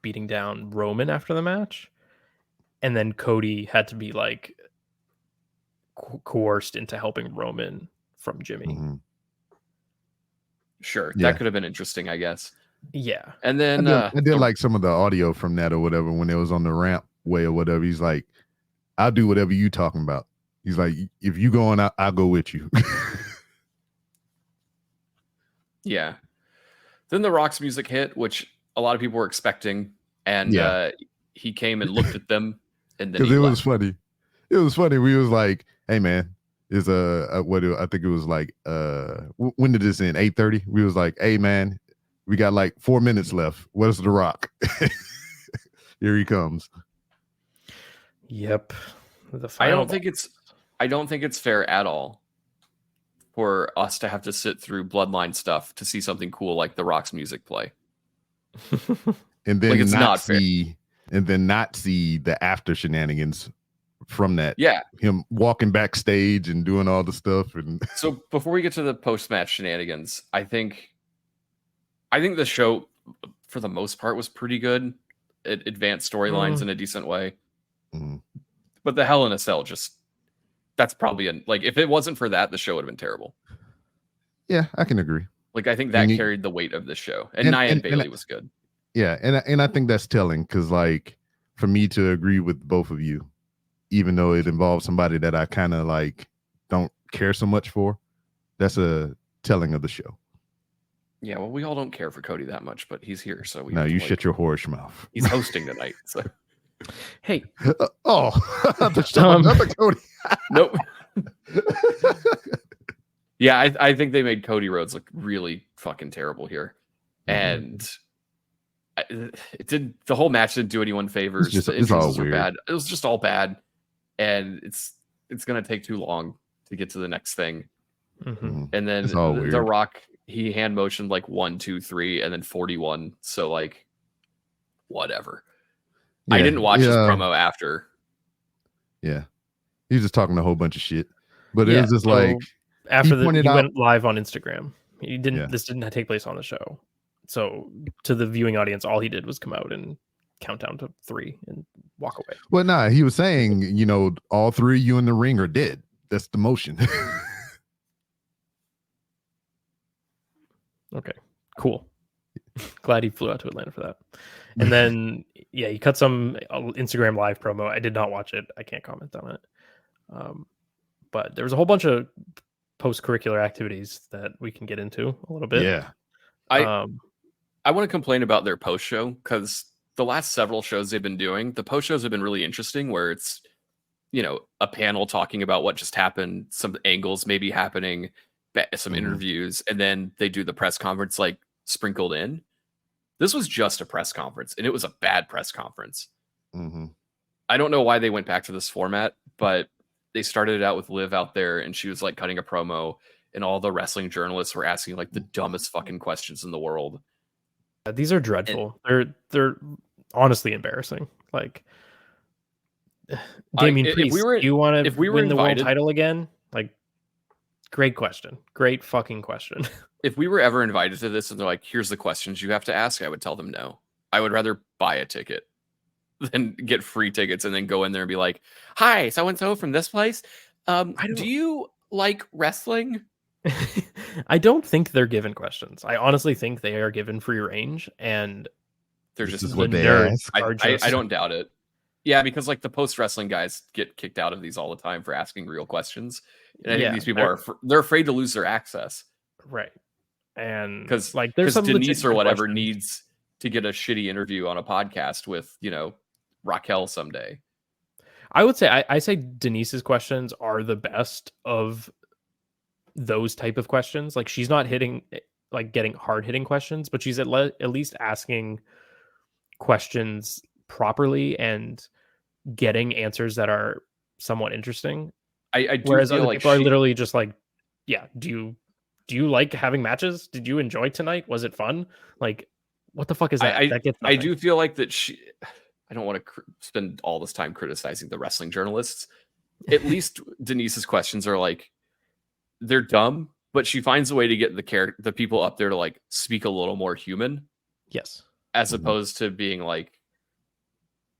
Speaker 4: beating down Roman after the match. And then Cody had to be like coerced into helping Roman from Jimmy.
Speaker 6: Sure. That could have been interesting, I guess.
Speaker 4: Yeah.
Speaker 5: And then I did like some of the audio from that or whatever when it was on the ramp way or whatever. He's like, "I'll do whatever you talking about." He's like, "If you going, I'll go with you."
Speaker 6: Yeah. Then the Rock's music hit, which a lot of people were expecting, and he came and looked at them, and then
Speaker 5: it was funny. It was funny. We was like, "Hey man, is I think it was like when did this end? 8:30." We was like, "Hey man, we got like 4 minutes left. Where's the Rock?" Here he comes.
Speaker 4: Yep.
Speaker 6: I don't think it's fair at all for us to have to sit through Bloodline stuff to see something cool like the Rock's music play.
Speaker 5: And then like it's not fair. And then not see the after shenanigans from that.
Speaker 6: Yeah.
Speaker 5: Him walking backstage and doing all the stuff. And
Speaker 6: so before we get to the post-match shenanigans, I think the show for the most part was pretty good. It advanced storylines in a decent way. But the Hell in a Cell that's probably like, if it wasn't for that, the show would have been terrible.
Speaker 5: Yeah, I can agree.
Speaker 6: Like, I think that carried the weight of the show. And Nia and Bayley was good.
Speaker 5: Yeah, and I think that's telling because, like, for me to agree with both of you, even though it involves somebody that I kind of like don't care so much for. That's a telling of the show.
Speaker 6: Yeah, well, we all don't care for Cody that much, but he's here, so we.
Speaker 5: Now you
Speaker 6: like,
Speaker 5: shut your whorish mouth.
Speaker 6: He's hosting tonight, so.
Speaker 4: Hey,
Speaker 5: Another Cody.
Speaker 6: Nope. Yeah, I think they made Cody Rhodes look really fucking terrible here, and the whole match didn't do anyone favors.
Speaker 5: It's
Speaker 6: The
Speaker 5: all
Speaker 6: entrances were
Speaker 5: weird.
Speaker 6: bad. It was just all bad, and it's gonna take too long to get to the next thing.
Speaker 4: mhm.
Speaker 6: And then
Speaker 5: It's all
Speaker 6: the
Speaker 5: weird.
Speaker 6: Rock, he hand motioned like 1, 2, 3, and then 41. So like, whatever. I
Speaker 5: Yeah,
Speaker 6: didn't watch his
Speaker 5: yeah,
Speaker 6: promo after.
Speaker 5: Yeah, he was just talking a whole bunch of shit, but
Speaker 4: Yeah,
Speaker 5: it was just
Speaker 4: so
Speaker 5: like
Speaker 4: after he
Speaker 5: pointed out-
Speaker 4: went live on Instagram. He didn't.
Speaker 5: Yeah.
Speaker 4: This didn't take place on the show. So to the viewing audience, all he did was come out and count down to 3 and walk away.
Speaker 5: Well, nah, he was saying, you know, all three of you in the ring are dead. That's the motion.
Speaker 4: Okay, cool. Glad he flew out to Atlanta for that. And then, yeah, he cut some Instagram live promo. I did not watch it. I can't comment on it. But there was a whole bunch of post-curricular activities that we can get into a little bit.
Speaker 5: Yeah.
Speaker 6: I want to complain about their post show because the last several shows they've been doing, the post shows have been really interesting where it's, you know, a panel talking about what just happened, some angles maybe happening, some interviews, and then they do the press conference like sprinkled in. This was just a press conference, and it was a bad press conference.
Speaker 5: Mm-hmm.
Speaker 6: I don't know why they went back to this format, but they started it out with Liv out there, and she was like cutting a promo, and all the wrestling journalists were asking like the dumbest fucking questions in the world.
Speaker 4: These are dreadful. They're honestly embarrassing. Like, Damian Priest, do you want to win the world title again? Like, great question. Great fucking question.
Speaker 6: If we were ever invited to this and they're like, here's the questions you have to ask, I would tell them no. I would rather buy a ticket than get free tickets and then go in there and be like, hi, so-and-so from this place. Do you like wrestling?
Speaker 4: I don't think they're given questions. I honestly think they are given free range, and
Speaker 6: they're
Speaker 5: This
Speaker 6: just
Speaker 5: is what
Speaker 4: the
Speaker 5: they
Speaker 4: nerds
Speaker 5: ask.
Speaker 4: are just
Speaker 6: I don't doubt it. Yeah, because like the post wrestling guys get kicked out of these all the time for asking real questions, and I think these people they're afraid to lose their access,
Speaker 4: right? And
Speaker 6: because
Speaker 4: like there's some
Speaker 6: Denise or whatever
Speaker 4: questions.
Speaker 6: needs to get a shitty interview on a podcast with, you know, Raquel someday.
Speaker 4: I would say I say Denise's questions are the best of those type of questions. Like, she's not hitting like getting hard hitting questions, but she's at least asking questions properly and getting answers that are somewhat interesting.
Speaker 6: I do
Speaker 4: Whereas
Speaker 6: feel
Speaker 4: other
Speaker 6: like
Speaker 4: people are literally just like, yeah, do you like having matches? Did you enjoy tonight? Was it fun? Like, what the fuck is that? That gets
Speaker 6: I do feel like that I don't want to spend all this time criticizing the wrestling journalists. At least Denise's questions are like, they're dumb, but she finds a way to get the people up there to like speak a little more human.
Speaker 4: Yes.
Speaker 6: As opposed to being like,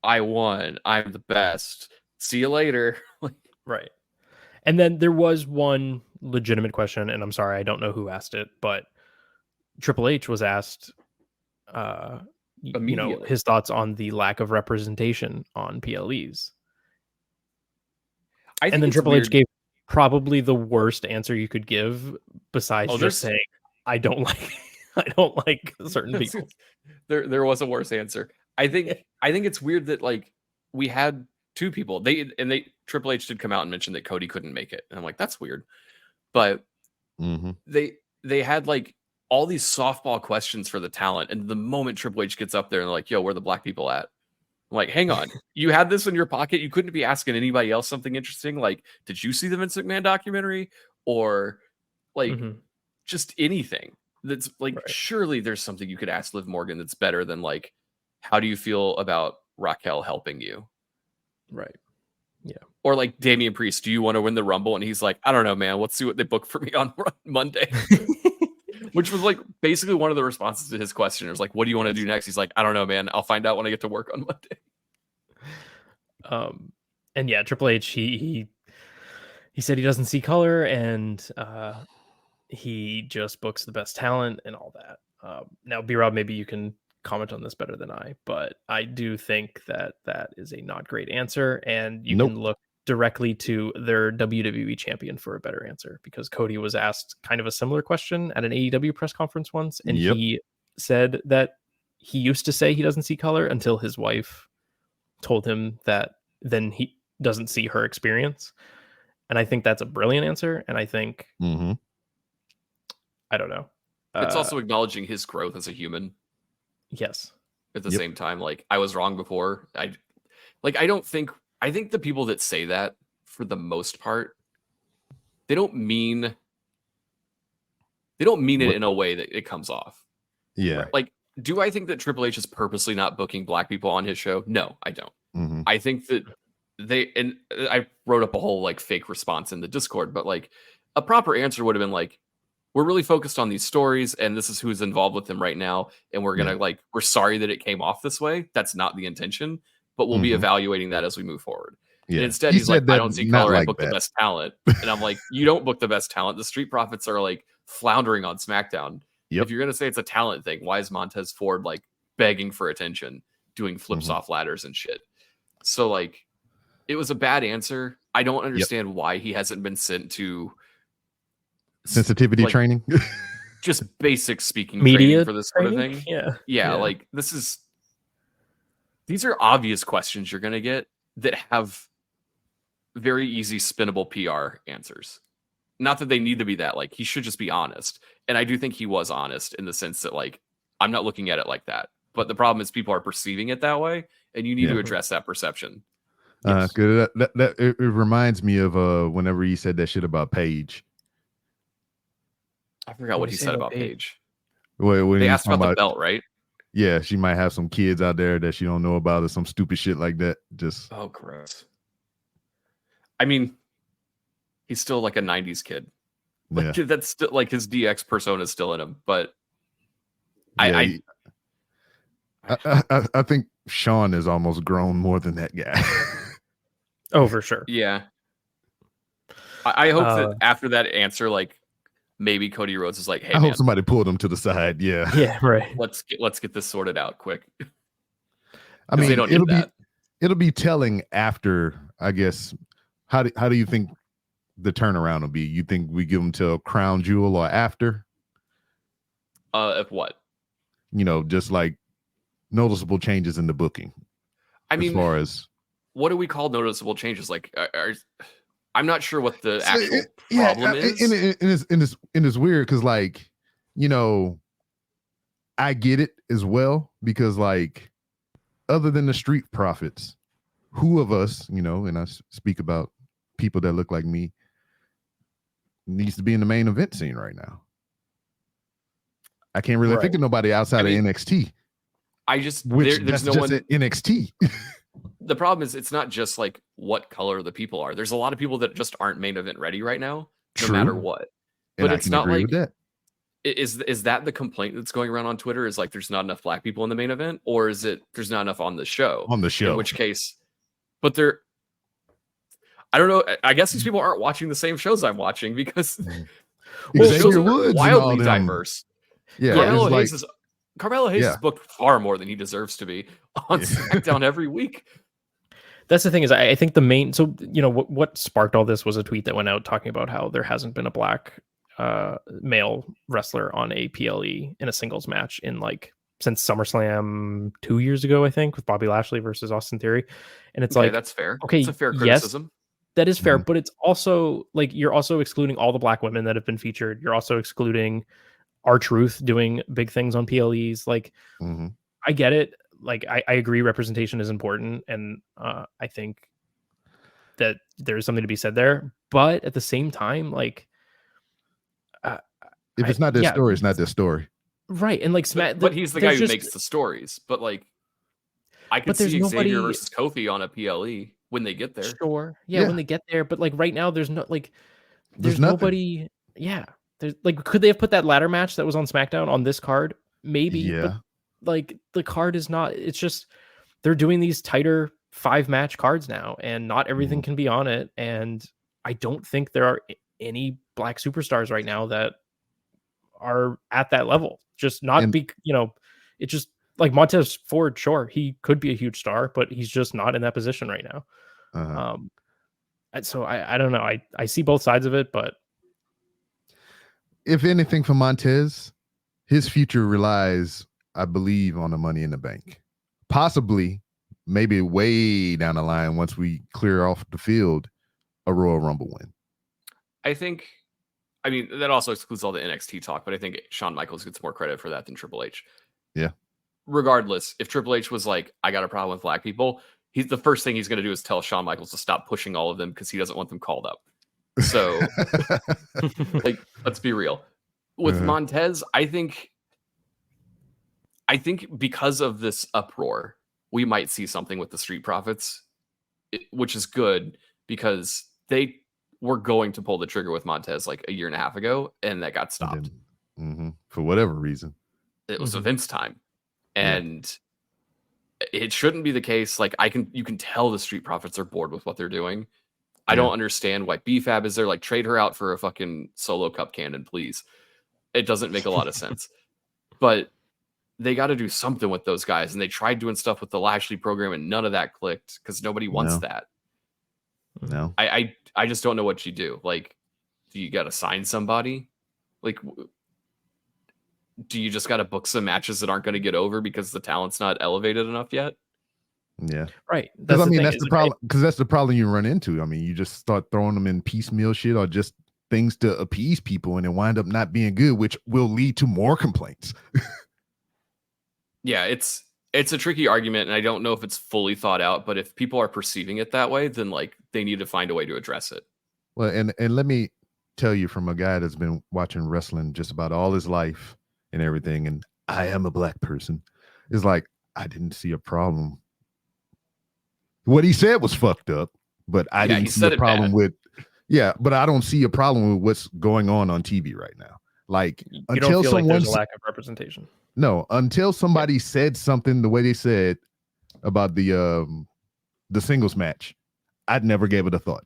Speaker 6: I won, I'm the best, see you later.
Speaker 4: Right. And then there was one legitimate question, and I'm sorry, I don't know who asked it, but Triple H was asked, you know, his thoughts on the lack of representation on PLEs. And then Triple H gave probably the worst answer you could give, besides just saying, I don't like certain people.
Speaker 6: There was a worse answer. I think it's weird that like we had two people. Triple H did come out and mention that Cody couldn't make it. And I'm like, that's weird. But they had like all these softball questions for the talent. And the moment Triple H gets up there and like, yo, where are the black people at? I'm like, hang on. You had this in your pocket. You couldn't be asking anybody else something interesting. Like, did you see the Vince McMahon documentary? Or like just anything that's like, surely there's something you could ask Liv Morgan that's better than like, how do you feel about Raquel helping you?
Speaker 4: Right. Yeah.
Speaker 6: Or like Damian Priest, do you want to win the Rumble? And he's like, I don't know, man. Let's see what they book for me on Monday. Which was like basically one of the responses to his question. It was like, what do you want to do next? He's like, I don't know, man. I'll find out when I get to work on Monday.
Speaker 4: And yeah, Triple H, he said he doesn't see color, and he just books the best talent and all that. Now, B-Rob, maybe you can comment on this better than I, but I do think that that is a not great answer, and you
Speaker 5: Nope.
Speaker 4: can look directly to their WWE champion for a better answer, because Cody was asked kind of a similar question at an AEW press conference once, and
Speaker 5: Yep.
Speaker 4: he said that he used to say he doesn't see color until his wife told him that then he doesn't see her experience. And I think that's a brilliant answer. And I think,
Speaker 5: Mm-hmm.
Speaker 4: I don't know.
Speaker 6: It's also acknowledging his growth as a human
Speaker 4: Yes.
Speaker 6: at the
Speaker 5: Yep.
Speaker 6: same time. Like, I was wrong before. I think the people that say that, for the most part, they don't mean it in a way that it comes off.
Speaker 5: Yeah.
Speaker 6: Like, do I think that Triple H is purposely not booking black people on his show? No, I don't.
Speaker 5: Mm-hmm.
Speaker 6: I think that and I wrote up a whole like fake response in the Discord, but like a proper answer would have been like, we're really focused on these stories and this is who's involved with them right now. And we're going to we're sorry that it came off this way. That's not the intention, but we'll be evaluating that as we move forward.
Speaker 5: Yeah.
Speaker 6: And instead he's like, I don't see
Speaker 5: not
Speaker 6: color. I
Speaker 5: like
Speaker 6: book
Speaker 5: that.
Speaker 6: the best talent. And I'm like, you don't book the best talent. The Street Profits are like floundering on SmackDown.
Speaker 5: Yep.
Speaker 6: If you're going to say it's a talent thing, why is Montez Ford like begging for attention, doing flips off ladders and shit? So like, it was a bad answer. I don't understand why he hasn't been sent to
Speaker 5: Sensitivity
Speaker 6: like,
Speaker 5: training.
Speaker 6: just basic speaking
Speaker 4: Media
Speaker 6: training for this sort of
Speaker 4: training?
Speaker 6: thing.
Speaker 4: Yeah.
Speaker 6: Like these are obvious questions you're going to get that have very easy spinnable PR answers. Not that they need to be that, like he should just be honest. And I do think he was honest in the sense that like, I'm not looking at it like that, but the problem is people are perceiving it that way. And you need to address that perception.
Speaker 5: Yes. It reminds me of whenever he said that shit about Paige.
Speaker 6: I forgot what he said about Paige.
Speaker 5: When
Speaker 6: They asked about the belt, right?
Speaker 5: Yeah, she might have some kids out there that she don't know about or some stupid shit like that. Just
Speaker 6: gross. I mean, he's still like a 90s kid. Like that's still like his DX persona is still in him, but I
Speaker 5: think Sean is almost grown more than that guy.
Speaker 4: Oh, for sure.
Speaker 6: Yeah. I hope that after that answer, like maybe Cody Rhodes is like, hey,
Speaker 5: I
Speaker 6: man,
Speaker 5: hope somebody pulled him to the side. Yeah.
Speaker 4: Yeah, right.
Speaker 6: let's get this sorted out quick.
Speaker 5: I mean,
Speaker 6: they don't need that.
Speaker 5: It'll be telling after, I guess. How do you think the turnaround will be? You think we give them till Crown Jewel or after?
Speaker 6: If what?
Speaker 5: You know, just like noticeable changes in the booking.
Speaker 6: I mean,
Speaker 5: as far as
Speaker 6: what do we call noticeable changes? Like, I'm not sure what the actual problem is.
Speaker 5: And it's weird because, like, you know, I get it as well because, like, other than the Street Profits, who of us, you know, and I speak about people that look like me, needs to be in the main event scene right now? I can't really think of nobody outside of NXT.
Speaker 6: There's
Speaker 5: that's
Speaker 6: no
Speaker 5: just
Speaker 6: one
Speaker 5: at NXT.
Speaker 6: The problem is it's not just like what color the people are. There's a lot of people that just aren't main event ready right now, no matter what. But it's not like
Speaker 5: that.
Speaker 6: Is that the complaint that's going around on Twitter? Is like there's not enough black people in the main event, or is it there's not enough on the show?
Speaker 5: On the show,
Speaker 6: in which case, but they're. I don't know. I guess these people aren't watching the same shows I'm watching because shows are wildly diverse.
Speaker 5: Yeah,
Speaker 6: Carmelo Hayes is booked far more than he deserves to be on SmackDown every week.
Speaker 4: That's the thing is I think the main, so, you know, what sparked all this was a tweet that went out talking about how there hasn't been a black male wrestler on a PLE in a singles match in like since SummerSlam 2 years ago, I think, with Bobby Lashley versus Austin Theory. And it's like,
Speaker 6: that's fair.
Speaker 4: Okay,
Speaker 6: it's a fair criticism.
Speaker 4: That is fair, but it's also like you're also excluding all the black women that have been featured. You're also excluding R-Truth doing big things on PLEs. Like, I get it. Like, I agree representation is important. And I think that there's something to be said there. But at the same time, like,
Speaker 5: if it's not their story, it's not their story.
Speaker 4: Right. And like,
Speaker 6: but he's the guy who makes the stories. But like, I could see Xavier versus Kofi on a PLE when they get there.
Speaker 4: Sure. Yeah, when they get there. But like right now, there's nobody. Yeah. There's like, could they have put that ladder match that was on SmackDown on this card? Maybe.
Speaker 5: Yeah.
Speaker 4: But like the card is not, it's just, they're doing these tighter 5-match cards now and not everything can be on it. And I don't think there are any black superstars right now that are at that level. Just not you know, it just, like Montez Ford, sure, he could be a huge star, but he's just not in that position right now. So I don't know. I see both sides of it, but
Speaker 5: if anything for Montez, his future relies, I believe, on the Money in the Bank. Possibly, maybe way down the line, once we clear off the field, a Royal Rumble win.
Speaker 6: I mean, that also excludes all the NXT talk, but I think Shawn Michaels gets more credit for that than Triple H.
Speaker 5: Yeah.
Speaker 6: Regardless, if Triple H was like, I got a problem with black people, the first thing he's going to do is tell Shawn Michaels to stop pushing all of them because he doesn't want them called up. So, like, let's be real. With Montez, I think because of this uproar, we might see something with the Street Profits, which is good because they were going to pull the trigger with Montez like a year and a half ago, and that got stopped.
Speaker 5: For whatever reason.
Speaker 6: It was a Vince time. And it shouldn't be the case. Like, you can tell the Street Profits are bored with what they're doing. I don't understand why BFAB is there. Like, trade her out for a fucking solo cup cannon, please. It doesn't make a lot of sense. But they got to do something with those guys. And they tried doing stuff with the Lashley program, and none of that clicked because nobody wants that.
Speaker 5: No.
Speaker 6: I just don't know what you do. Like, do you got to sign somebody? Like, do you just got to book some matches that aren't going to get over because the talent's not elevated enough yet?
Speaker 5: Yeah.
Speaker 4: Right.
Speaker 5: That's the problem. Because that's the problem you run into. I mean, you just start throwing them in piecemeal shit or just things to appease people, and it wind up not being good, which will lead to more complaints.
Speaker 6: Yeah, it's a tricky argument, and I don't know if it's fully thought out, but if people are perceiving it that way, then like they need to find a way to address it.
Speaker 5: Well, and let me tell you from a guy that's been watching wrestling just about all his life and everything, and I am a black person, is like, I didn't see a problem. What he said was fucked up, but I didn't see a problem with, but I don't see a problem with what's going on TV right now. Like,
Speaker 4: you
Speaker 5: until
Speaker 4: don't feel like
Speaker 5: someone
Speaker 4: there's a lack of representation.
Speaker 5: No, until somebody said something the way they said about the singles match, I'd never gave it a thought.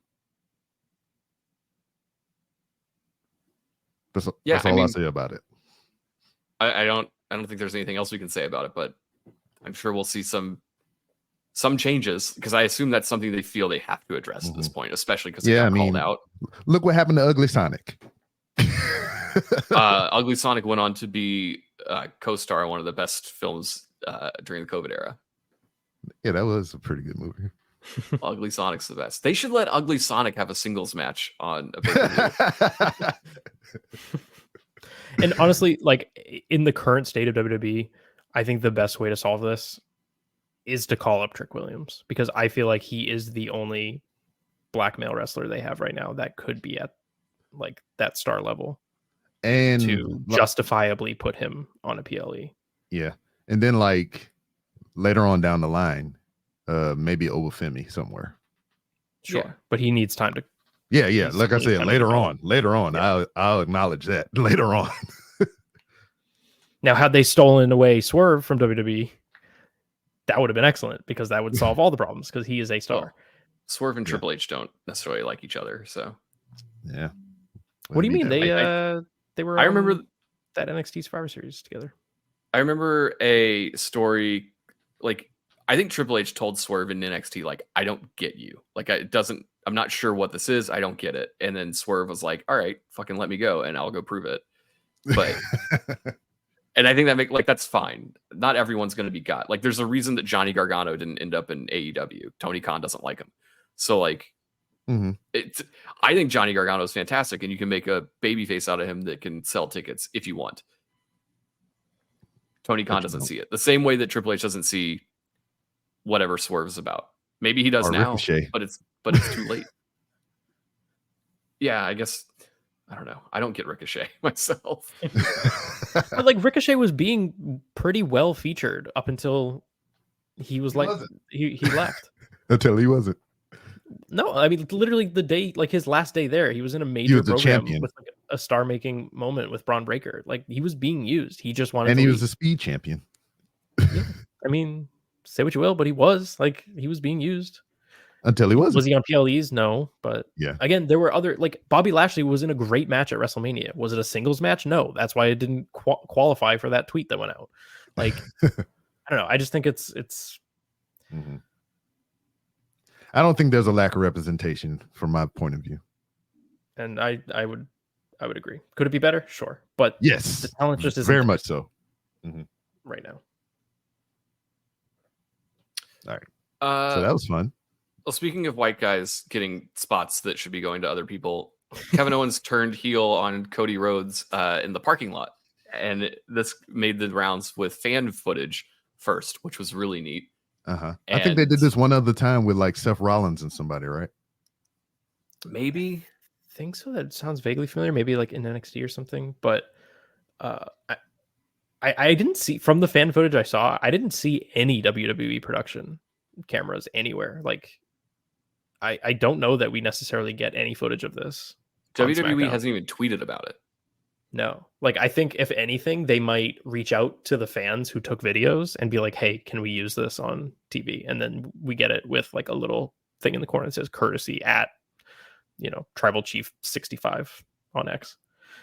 Speaker 5: That's all I say about it.
Speaker 6: I don't think there's anything else we can say about it, but I'm sure we'll see some changes because I assume that's something they feel they have to address at this point, especially because they got called out.
Speaker 5: Look what happened to Ugly Sonic.
Speaker 6: Ugly Sonic went on to be co-star in one of the best films during the COVID era.
Speaker 5: Yeah, that was a pretty good movie.
Speaker 6: Ugly Sonic's the best. They should let Ugly Sonic have a singles match on a pay-per-view.
Speaker 4: And honestly, like in the current state of WWE, I think the best way to solve this is to call up Trick Williams, because I feel like he is the only black male wrestler they have right now that could be at like that star level
Speaker 5: and
Speaker 4: to justifiably put him on a PLE.
Speaker 5: Yeah. And then like later on down the line, maybe Obafemi somewhere.
Speaker 4: Sure. But he needs time to.
Speaker 5: Yeah. Like I said, later on, I'll acknowledge that later on.
Speaker 4: Now, had they stolen away Swerve from WWE, that would have been excellent because that would solve all the problems because he is a star.
Speaker 6: Well, Swerve and Triple H don't necessarily like each other. So,
Speaker 5: yeah.
Speaker 4: What do you mean? They were.
Speaker 6: I remember
Speaker 4: that NXT Survivor Series together.
Speaker 6: I remember a story like I think Triple H told Swerve in NXT like, I don't get you. Like I'm not sure what this is. I don't get it. And then Swerve was like, all right, fucking let me go and I'll go prove it. But and I think that's fine. Not everyone's going to be got. Like there's a reason that Johnny Gargano didn't end up in AEW. Tony Khan doesn't like him. So like I think Johnny Gargano is fantastic and you can make a babyface out of him that can sell tickets if you want. Tony Khan doesn't see it the same way that Triple H doesn't see whatever Swerve is about. Maybe he does now,
Speaker 5: Ricochet.
Speaker 6: but it's too late. Yeah, I guess I don't know. I don't get Ricochet myself.
Speaker 4: But like Ricochet was being pretty well featured up until he was like he left.
Speaker 5: Until he wasn't.
Speaker 4: No, I mean literally the day, like his last day there, he was in a major program with like a star-making moment with Braun Breaker. Like he was being used. He just wanted,
Speaker 5: and he was a speed champion.
Speaker 4: Yeah. I mean, say what you will, but he was being used
Speaker 5: until he wasn't.
Speaker 4: Was he on PLEs? No, but
Speaker 5: yeah.
Speaker 4: Again, there were other like Bobby Lashley was in a great match at WrestleMania. Was it a singles match? No, that's why it didn't qualify for that tweet that went out. Like I don't know. I just think it's
Speaker 5: Mhm. I don't think there's a lack of representation from my point of view.
Speaker 4: and I would agree. Could it be better? Sure. But
Speaker 5: Yes,
Speaker 4: the talent just isn't
Speaker 5: very
Speaker 4: there
Speaker 5: much so.
Speaker 4: right now.
Speaker 5: All right. So that was fun.
Speaker 6: Well, speaking of white guys getting spots that should be going to other people, Kevin Owens turned heel on Cody Rhodes in the parking lot. And this made the rounds with fan footage first, which was really neat.
Speaker 5: I think they did this one other time with like Seth Rollins and somebody, right?
Speaker 6: Maybe.
Speaker 4: I think so. That sounds vaguely familiar. Maybe like in NXT or something. But I didn't see, from the fan footage I saw, I didn't see any WWE production cameras anywhere. Like, I don't know that we necessarily get any footage of this.
Speaker 6: WWE hasn't even tweeted about it.
Speaker 4: No. Like, I think if anything, they might reach out to the fans who took videos and be like, hey, can we use this on TV? And then we get it with like a little thing in the corner that says courtesy at, Tribal Chief 65 on X.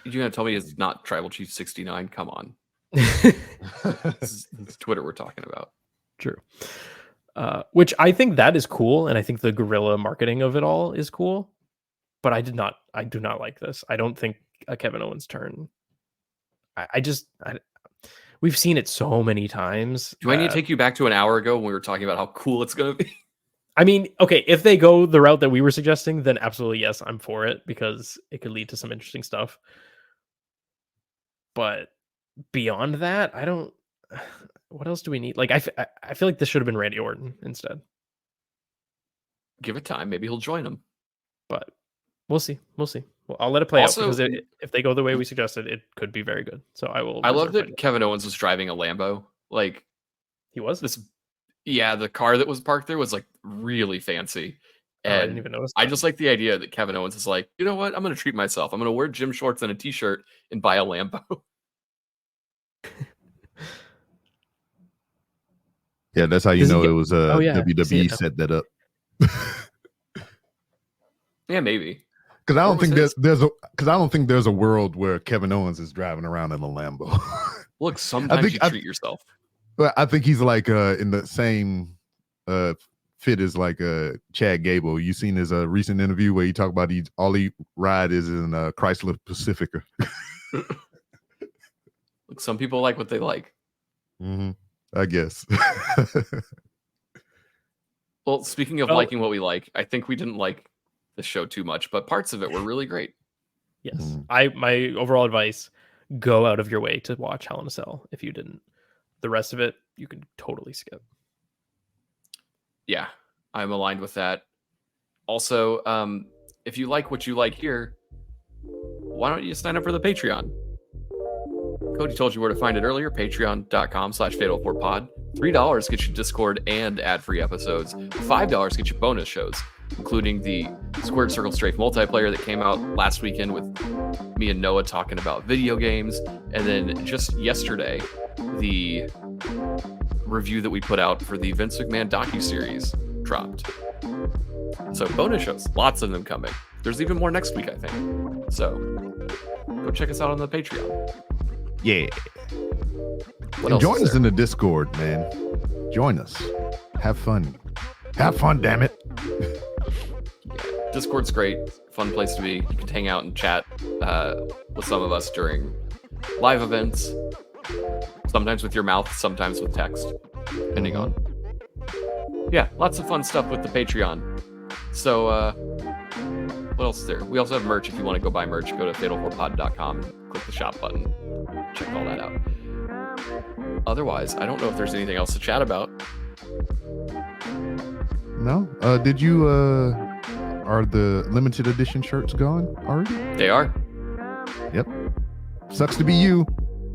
Speaker 6: You're going to tell me it's not Tribal Chief 69? Come on. This is Twitter we're talking about.
Speaker 4: True. Which I think that is cool. And I think the guerrilla marketing of it all is cool. But I do not like this. I don't think a Kevin Owens turn. We've seen it so many times.
Speaker 6: Do I need to take you back to an hour ago when we were talking about how cool it's going to be?
Speaker 4: I mean, okay, if they go the route that we were suggesting, then absolutely yes, I'm for it because it could lead to some interesting stuff. But beyond that, I don't. What else do we need? Like, I feel like this should have been Randy Orton instead.
Speaker 6: Give it time. Maybe he'll join him.
Speaker 4: But we'll see. Well, I'll let it play
Speaker 6: Also,
Speaker 4: out because if they go the way we suggested, it could be very good. So I will.
Speaker 6: I love that Kevin Owens was driving a Lambo. Like,
Speaker 4: he was
Speaker 6: this. Yeah, the car that was parked there was like really fancy. And
Speaker 4: I didn't even notice that.
Speaker 6: I just like the idea that Kevin Owens is like, you know what? I'm going to treat myself. I'm going to wear gym shorts and a t-shirt and buy a Lambo.
Speaker 5: Yeah, that's how you know it was WWE set that up.
Speaker 6: Yeah, maybe.
Speaker 5: Because I don't think there's a world where Kevin Owens is driving around in a Lambo.
Speaker 6: Look, sometimes you treat yourself.
Speaker 5: But I think he's like in the same fit as like Chad Gable. You seen his recent interview where he talked about all he ride is in a Chrysler Pacifica.
Speaker 6: Look, some people like what they like.
Speaker 5: Mm-hmm. I guess.
Speaker 6: Well, speaking of liking what we like, I think we didn't like the show too much, but parts of it were really great.
Speaker 4: Yes. My overall advice, go out of your way to watch Hell in a Cell if you didn't. The rest of it, you can totally skip.
Speaker 6: Yeah, I'm aligned with that. Also, if you like what you like here, why don't you sign up for the Patreon? Cody told you where to find it earlier, patreon.com/fatal4pod. $3 gets you Discord and ad-free episodes. $5 gets you bonus shows, including the Squared Circle Strafe multiplayer that came out last weekend with me and Noah talking about video games. And then just yesterday, the review that we put out for the Vince McMahon docuseries dropped. So bonus shows, lots of them coming. There's even more next week, I think. So go check us out on the Patreon.
Speaker 5: Yeah.
Speaker 6: And
Speaker 5: join us in the Discord, man. Join us. Have fun. Have fun, damn it.
Speaker 6: Yeah. Discord's great. Fun place to be. You can hang out and chat with some of us during live events. Sometimes with your mouth, sometimes with text, depending on. Yeah, lots of fun stuff with the Patreon. So, what else is there? We also have merch. If you want to go buy merch, go to fatal4pod.com and click the shop button. Check all that out. Otherwise, I don't know if there's anything else to chat about.
Speaker 5: No? Did you, are the limited edition shirts gone already?
Speaker 6: They are.
Speaker 5: Yep. Sucks to be you.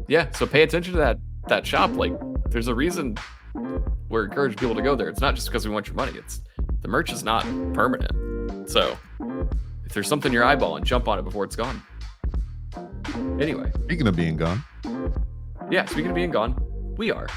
Speaker 6: Yeah, so pay attention to that shop. Like, there's a reason we're encouraging people to go there. It's not just because we want your money. It's the merch is not permanent. So if there's something you're eyeballing, jump on it before it's gone. Anyway.
Speaker 5: Speaking of being gone.
Speaker 6: Yeah, speaking of being gone, we are